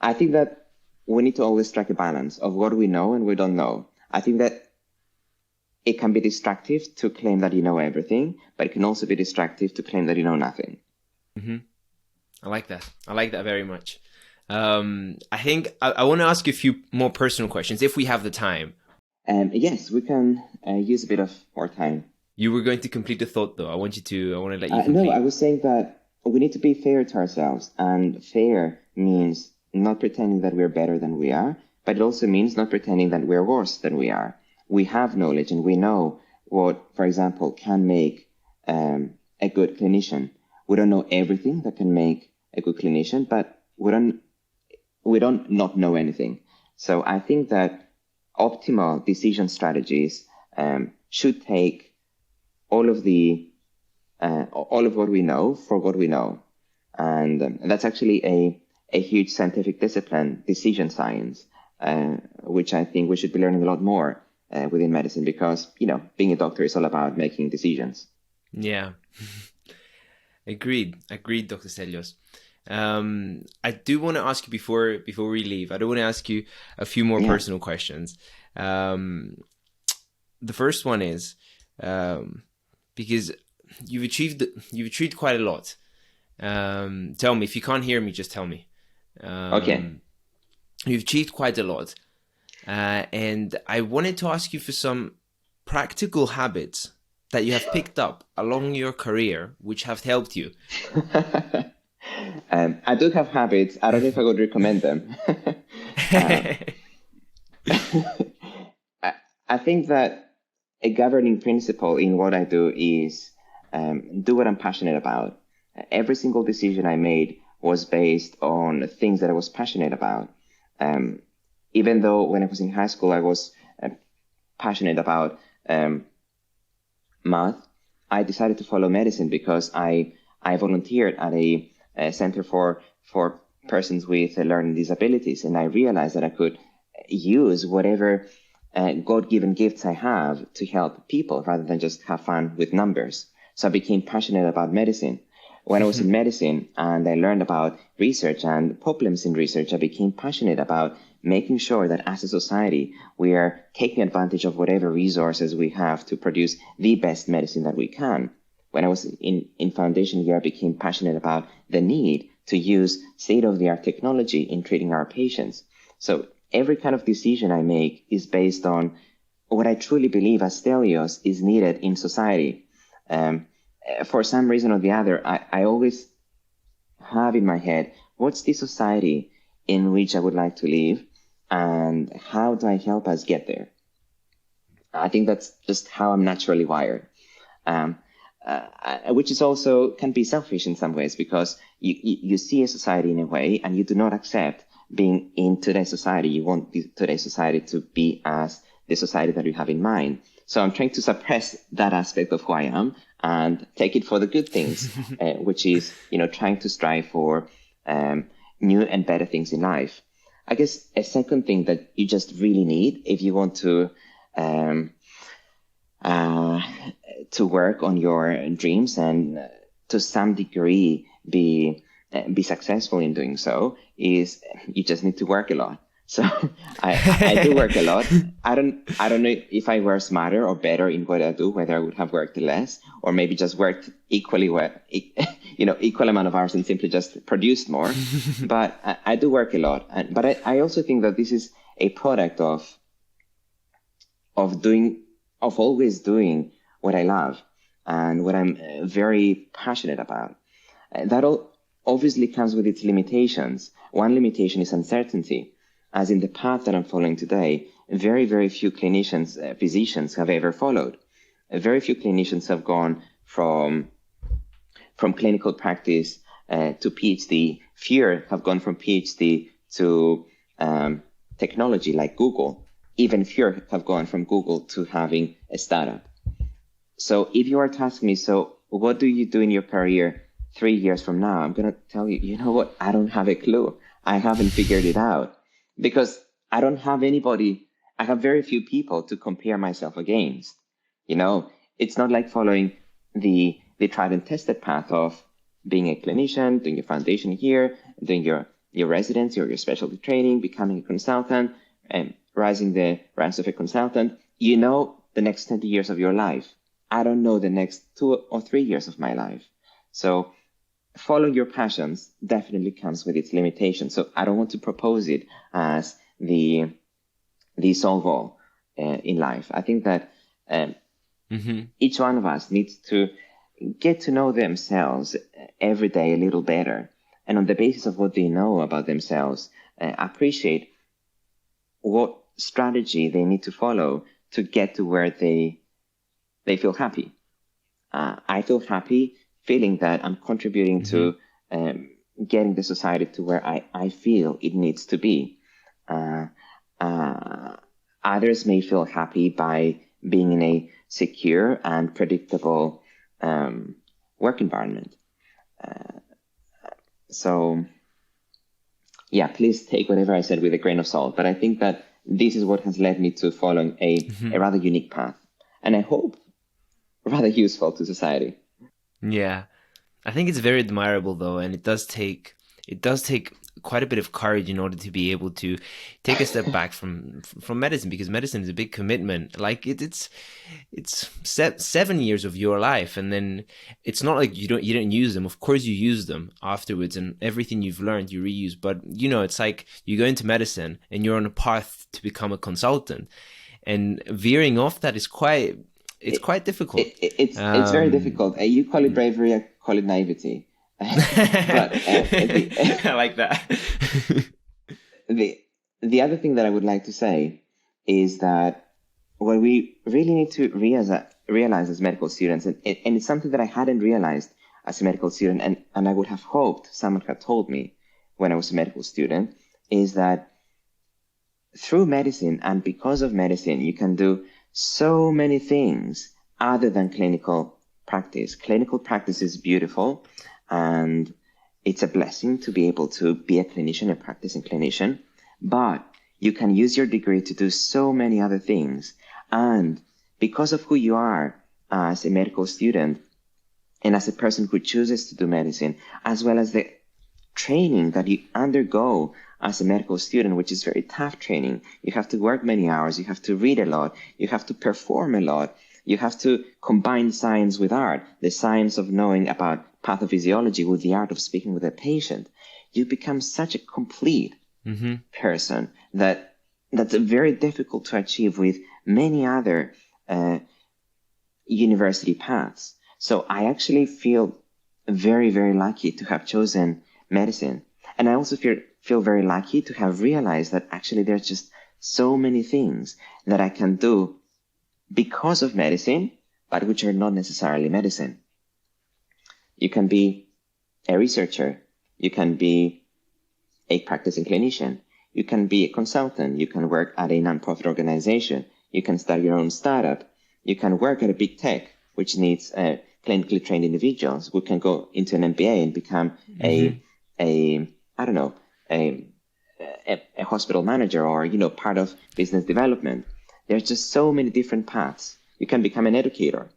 I think that we need to always strike a balance of what we know and we don't know. I think that it can be destructive to claim that you know everything, but it can also be destructive to claim that you know nothing. Mm-hmm. I like that. I like that very much. I think I want to ask you a few more personal questions if we have the time. Yes, we can use a bit of more time. You were going to complete the thought, though. I want to let you complete. No, I was saying that we need to be fair to ourselves, and fair means not pretending that we're better than we are, but it also means not pretending that we're worse than we are. We have knowledge and we know what, for example, can make a good clinician. We don't know everything that can make a good clinician, but we don't not know anything. So I think that optimal decision strategies should take all of what we know for what we know, and that's actually a huge scientific discipline, decision science, which I think we should be learning a lot more within medicine, because being a doctor is all about making decisions. Yeah. Agreed, Dr. Stelios. I do want to ask you before we leave, I do want to ask you a few more personal questions. The first one is because you've achieved quite a lot. Tell me if you can't hear me, just tell me. Okay. You've achieved quite a lot, and I wanted to ask you for some practical habits that you have picked up along your career which have helped you. I do have habits. I don't know if I would recommend them. I think that a governing principle in what I do is do what I'm passionate about. Every single decision I made was based on things that I was passionate about. Even though when I was in high school, I was passionate about math, I decided to follow medicine because I volunteered at a center for persons with learning disabilities, and I realized that I could use whatever God-given gifts I have to help people rather than just have fun with numbers. So I became passionate about medicine. When I was in medicine and I learned about research and problems in research, I became passionate about making sure that as a society, we are taking advantage of whatever resources we have to produce the best medicine that we can. When I was in foundation year, I became passionate about the need to use state-of-the-art technology in treating our patients. So every kind of decision I make is based on what I truly believe as Stelios is needed in society. For some reason or the other, I always have in my head, what's the society in which I would like to live, and how do I help us get there? I think that's just how I'm naturally wired. Which is also can be selfish in some ways, because you see a society in a way and you do not accept being in today's society. You want today's society to be as the society that you have in mind. So I'm trying to suppress that aspect of who I am and take it for the good things, which is, trying to strive for new and better things in life. I guess a second thing that you just really need if you want to work on your dreams and to some degree be successful in doing so is you just need to work a lot. So I do work a lot. I don't know if I were smarter or better in what I do, whether I would have worked less or maybe just worked equally well, equal amount of hours and simply just produced more. But I do work a lot. But I also think that this is a product of always doing what I love and what I'm very passionate about. That obviously comes with its limitations. One limitation is uncertainty. As in the path that I'm following today, very, very few physicians have ever followed. Very few clinicians have gone from clinical practice to PhD. Fewer have gone from PhD to technology like Google. Even fewer have gone from Google to having a startup. So if you are to ask me, so what do you do in your career 3 years from now? I'm going to tell you, you know what? I don't have a clue. I haven't figured it out. Because I don't have anybody, I have very few people to compare myself against. It's not like following the tried and tested path of being a clinician, doing your foundation here, doing your residency or your specialty training, becoming a consultant, and rising the ranks of a consultant. The next 20 years of your life. I don't know the next 2 or 3 years of my life. So following your passions definitely comes with its limitations. So I don't want to propose it as the solve-all in life. I think that each one of us needs to get to know themselves every day a little better. And on the basis of what they know about themselves, appreciate what strategy they need to follow to get to where they feel happy. I feel happy feeling that I'm contributing to getting the society to where I feel it needs to be. Others may feel happy by being in a secure and predictable work environment. So, please take whatever I said with a grain of salt. But I think that this is what has led me to following a rather unique path. And I hope rather useful to society. Yeah, I think it's very admirable though, and it does take quite a bit of courage in order to be able to take a step back from medicine, because medicine is a big commitment. Like it's 7 years of your life, and then it's not like you don't use them. Of course you use them afterwards, and everything you've learned you reuse. But it's like you go into medicine and you're on a path to become a consultant, and veering off that is quite difficult. It's very difficult. You call it bravery, I call it naivety. But I like that. The other thing that I would like to say is that what we really need to realize as medical students, and it's something that I hadn't realized as a medical student, and I would have hoped someone had told me when I was a medical student, is that through medicine and because of medicine, you can do so many things other than clinical practice. Clinical practice is beautiful, and it's a blessing to be able to be a clinician, a practicing clinician, but you can use your degree to do so many other things. And because of who you are as a medical student and as a person who chooses to do medicine, as well as the training that you undergo as a medical student, which is very tough training. You have to work many hours. You have to read a lot. You have to perform a lot. You have to combine science with art, the science of knowing about pathophysiology with the art of speaking with a patient. You become such a complete person that's very difficult to achieve with many other university paths. So I actually feel very, very lucky to have chosen medicine. And I also feel very lucky to have realized that actually there's just so many things that I can do because of medicine, but which are not necessarily medicine. You can be a researcher. You can be a practicing clinician. You can be a consultant. You can work at a nonprofit organization. You can start your own startup. You can work at a big tech, which needs clinically trained individuals. We can go into an MBA and become a hospital manager, or, part of business development. There's just so many different paths. You can become an educator.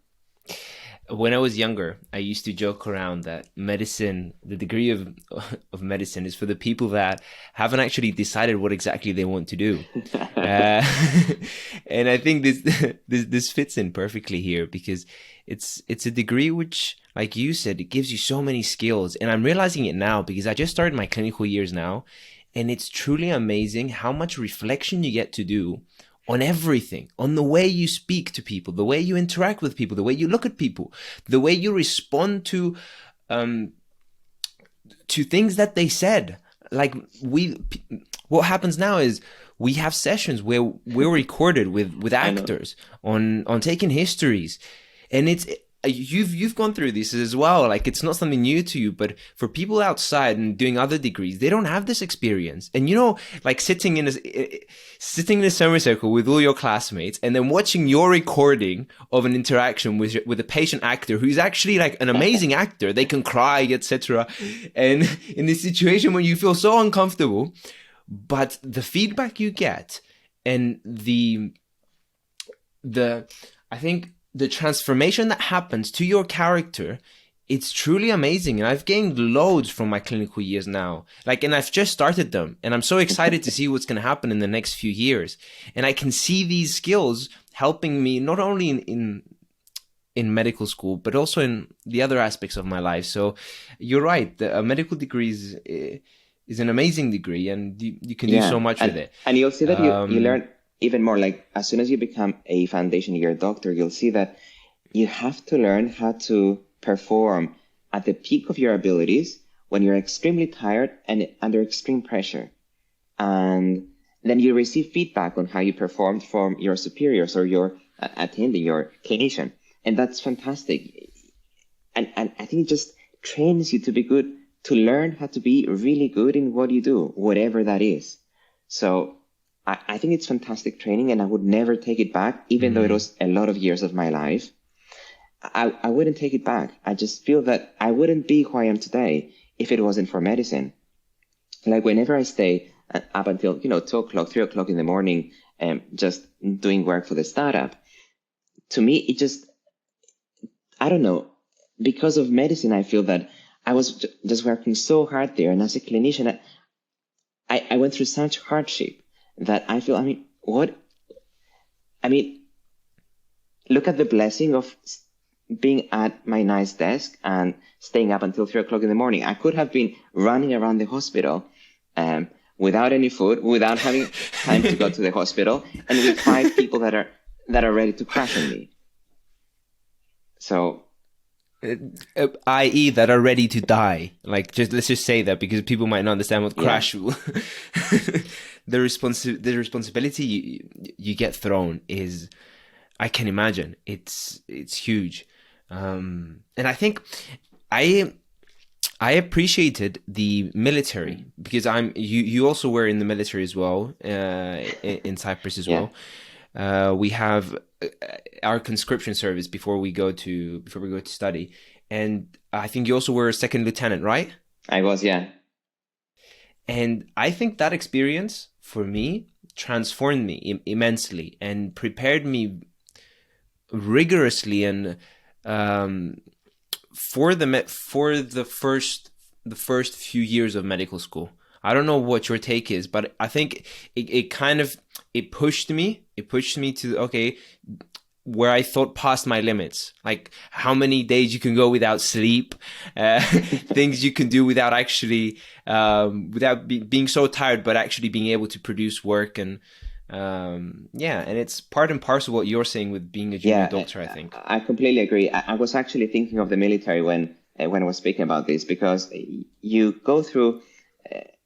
When I was younger, I used to joke around that medicine, the degree of medicine, is for the people that haven't actually decided what exactly they want to do. And I think this fits in perfectly here, because it's a degree which, like you said, it gives you so many skills. And I'm realizing it now because I just started my clinical years now, and it's truly amazing how much reflection you get to do on everything, on the way you speak to people, the way you interact with people, the way you look at people, the way you respond to things that they said. Like what happens now is we have sessions where we're recorded with actors on taking histories, and you've gone through this as well. Like, it's not something new to you, but for people outside and doing other degrees, they don't have this experience. And like sitting in a semicircle with all your classmates and then watching your recording of an interaction with a patient actor who's actually like an amazing actor. They can cry, etc. And in this situation when you feel so uncomfortable, but the feedback you get and I think the transformation that happens to your character, it's truly amazing. And I've gained loads from my clinical years now. And I've just started them, and I'm so excited to see what's going to happen in the next few years. And I can see these skills helping me not only in medical school, but also in the other aspects of my life. So you're right. A medical degree is an amazing degree, and you can do so much with it. And you'll see that you learn even more. Like, as soon as you become a foundation year doctor, you'll see that you have to learn how to perform at the peak of your abilities when you're extremely tired and under extreme pressure. And then you receive feedback on how you performed from your superiors or your attending, your clinician. And that's fantastic. And I think it just trains you to be good, to learn how to be really good in what you do, whatever that is. So I think it's fantastic training, and I would never take it back, even though it was a lot of years of my life. I wouldn't take it back. I just feel that I wouldn't be who I am today if it wasn't for medicine. Like, whenever I stay up until 2 o'clock, 3 o'clock in the morning, just doing work for the startup, to me it just, I don't know, because of medicine, I feel that I was just working so hard there, and as a clinician, I went through such hardship that I feel, look at the blessing of being at my nice desk and staying up until 3 o'clock in the morning. I could have been running around the hospital without any food, without having time to go to the hospital, and with 5 people that are ready to crash on me. So, i.e. that are ready to die. Like, let's just say that, because people might not understand what crash. The responsibility you get thrown is, I can imagine, it's huge. And I think I appreciated the military, because you also were in the military as well, in Cyprus as well. We have our conscription service before we go to study, and I think you also were a second lieutenant, right? I was, yeah. And I think that experience for me transformed me immensely and prepared me rigorously and for the first few years of medical school. I don't know what your take is, but I think it pushed me to, okay, where I thought past my limits, like how many days you can go without sleep, things you can do without actually, without being so tired, but actually being able to produce work. And and it's part and parcel what you're saying with being a junior doctor, I think. I completely agree. I was actually thinking of the military when I was speaking about this, because you go through,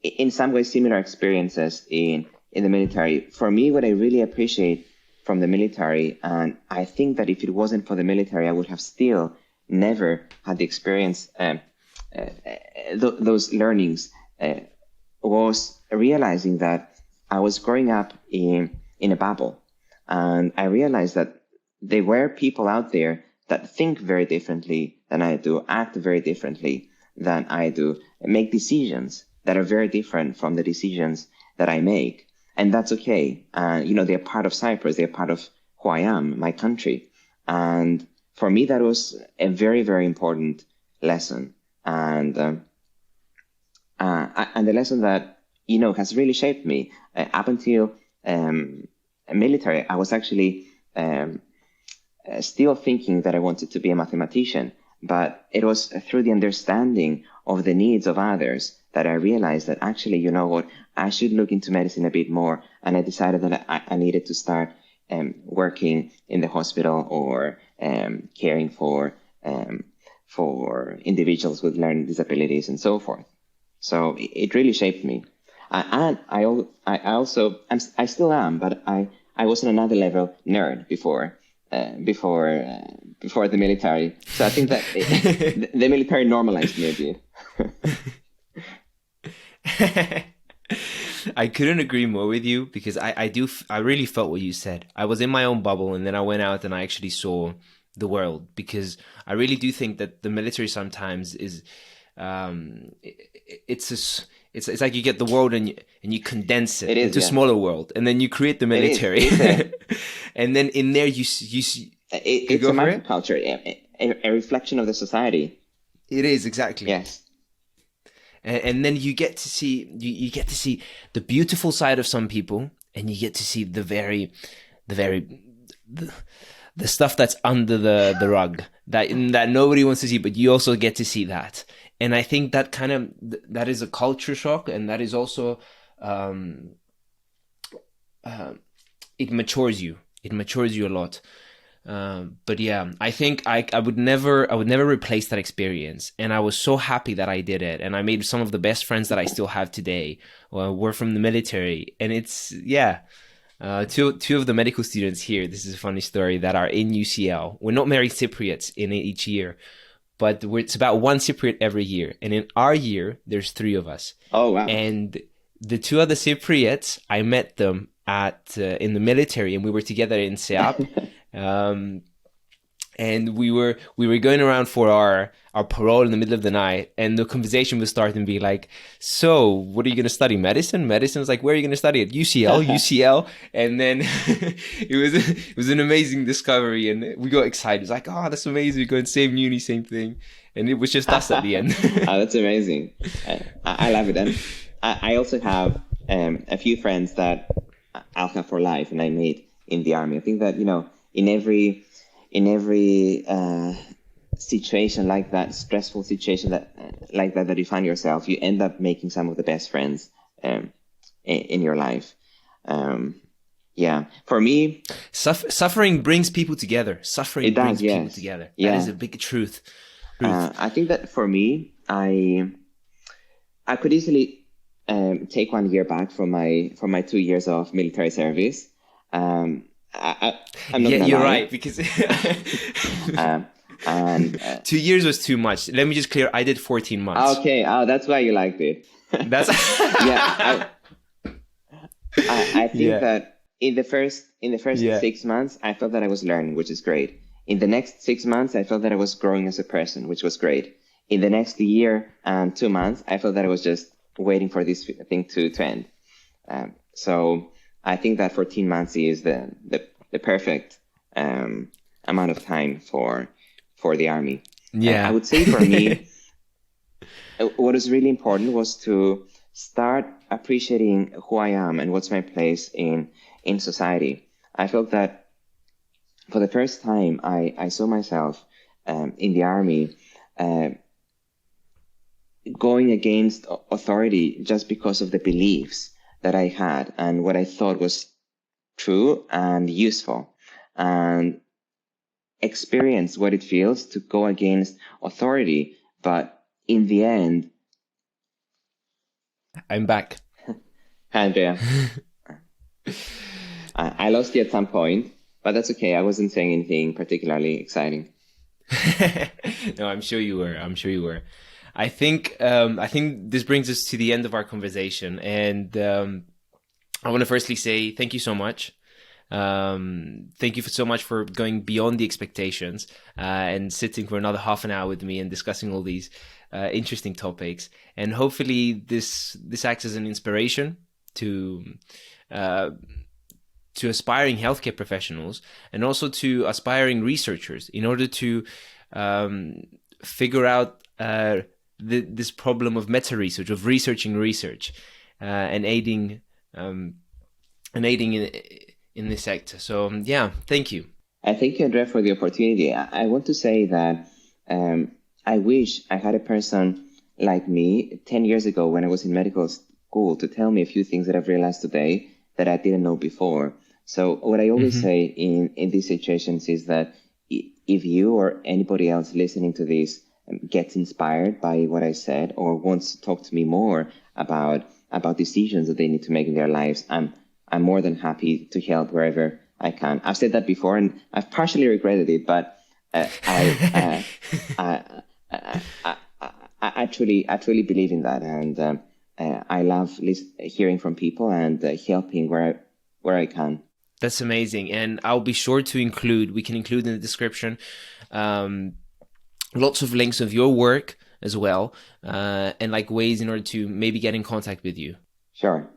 in some ways, similar experiences in the military. For me, what I really appreciate from the military, and I think that if it wasn't for the military, I would have still never had the experience, those learnings, was realizing that I was growing up in a bubble. And I realized that there were people out there that think very differently than I do, act very differently than I do, and make decisions that are very different from the decisions that I make. And that's okay. They're part of Cyprus. They're part of who I am, my country. And for me, that was a very, very important lesson. And the lesson that, has really shaped me up until military. I was actually still thinking that I wanted to be a mathematician, but it was through the understanding of the needs of others that I realized that actually, you know what, I should look into medicine a bit more. And I decided that I needed to start working in the hospital or caring for individuals with learning disabilities and so forth. So it really shaped me. And I still am, but I was on another level nerd before the military. So I think that the military normalized me a bit. I couldn't agree more with you, because I really felt what you said. I was in my own bubble, and then I went out and I actually saw the world, because I really do think that the military sometimes is it's like you get the world and you condense it into a smaller world, and then you create the military. And then in there you see it's a microculture, a reflection of the society. It is, exactly. Yes. And then you get to see you get to see the beautiful side of some people, and you get to see the stuff that's under the rug that nobody wants to see, but you also get to see that. And I think that that is a culture shock, and that is also it matures you. It matures you a lot. But yeah, I think I would never replace that experience. And I was so happy that I did it. And I made some of the best friends that I still have today were from the military. And it's, two of the medical students here, this is a funny story, that are in UCL. We're not married Cypriots in each year, but it's about one Cypriot every year. And in our year, there's 3 of us. Oh, wow. And the 2 other Cypriots, I met them in the military, and we were together in SEAP. And we were going around for our parole in the middle of the night, and the conversation was starting to be like, so what are you going to study? Medicine was like, where are you going to study? At UCL. And then it was an amazing discovery, and we got excited. It's like, oh, that's amazing, we're going same uni, same thing. And it was just us at the end. Oh, that's amazing. I love it. And I also have a few friends that I'll have for life, and I made in the army. I think that, in every situation like that, stressful situation that you find yourself, you end up making some of the best friends in your life. For me, suffering brings people together. People together. Yeah. That is a big truth. I think that for me, I could easily take 1 year back from my 2 years of military service. I'm not you're right, because 2 years was too much. Let me just clear, I did 14 months. Okay, that's why you liked it. That's I think that in the first 6 months, I felt that I was learning, which is great. In the next 6 months, I felt that I was growing as a person, which was great. In the next year and 2 months, I felt that I was just waiting for this thing to end. So I think that 14 months is the perfect amount of time for the army. Yeah, I would say for me, what is really important was to start appreciating who I am and what's my place in society. I felt that for the first time, I saw myself in the army going against authority just because of the beliefs that I had and what I thought was true and useful, and experience what it feels to go against authority. But in the end, I'm back. Andrea, I lost you at some point, but that's okay. I wasn't saying anything particularly exciting. No, I'm sure you were. I think this brings us to the end of our conversation, and I want to firstly say thank you so much. Thank you so much for going beyond the expectations and sitting for another half an hour with me and discussing all these interesting topics. And hopefully this acts as an inspiration to aspiring healthcare professionals and also to aspiring researchers in order to figure out this problem of meta research, of researching research, and aiding in this sector. So thank you. Thank you, Andrea, for the opportunity. I want to say that I wish I had a person like me 10 years ago when I was in medical school to tell me a few things that I've realized today that I didn't know before. So what I always say in these situations is that if you or anybody else listening to this gets inspired by what I said or wants to talk to me more about decisions that they need to make in their lives, I'm more than happy to help wherever I can. I've said that before and I've partially regretted it, but I truly believe in that, and I love hearing from people and helping where I can. That's amazing, and I'll be sure to we can include in the description lots of links of your work as well, and like ways in order to maybe get in contact with you. Sure.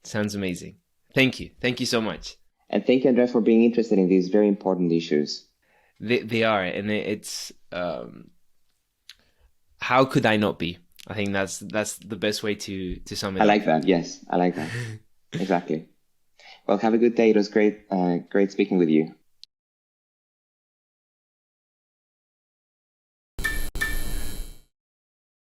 Sounds amazing. Thank you so much. And thank you, Andrea, for being interested in these very important issues. They are, and it's how could I not be? I think that's the best way to sum it up. I like that. Yes, I like that. Exactly. Well, have a good day. It was great speaking with you.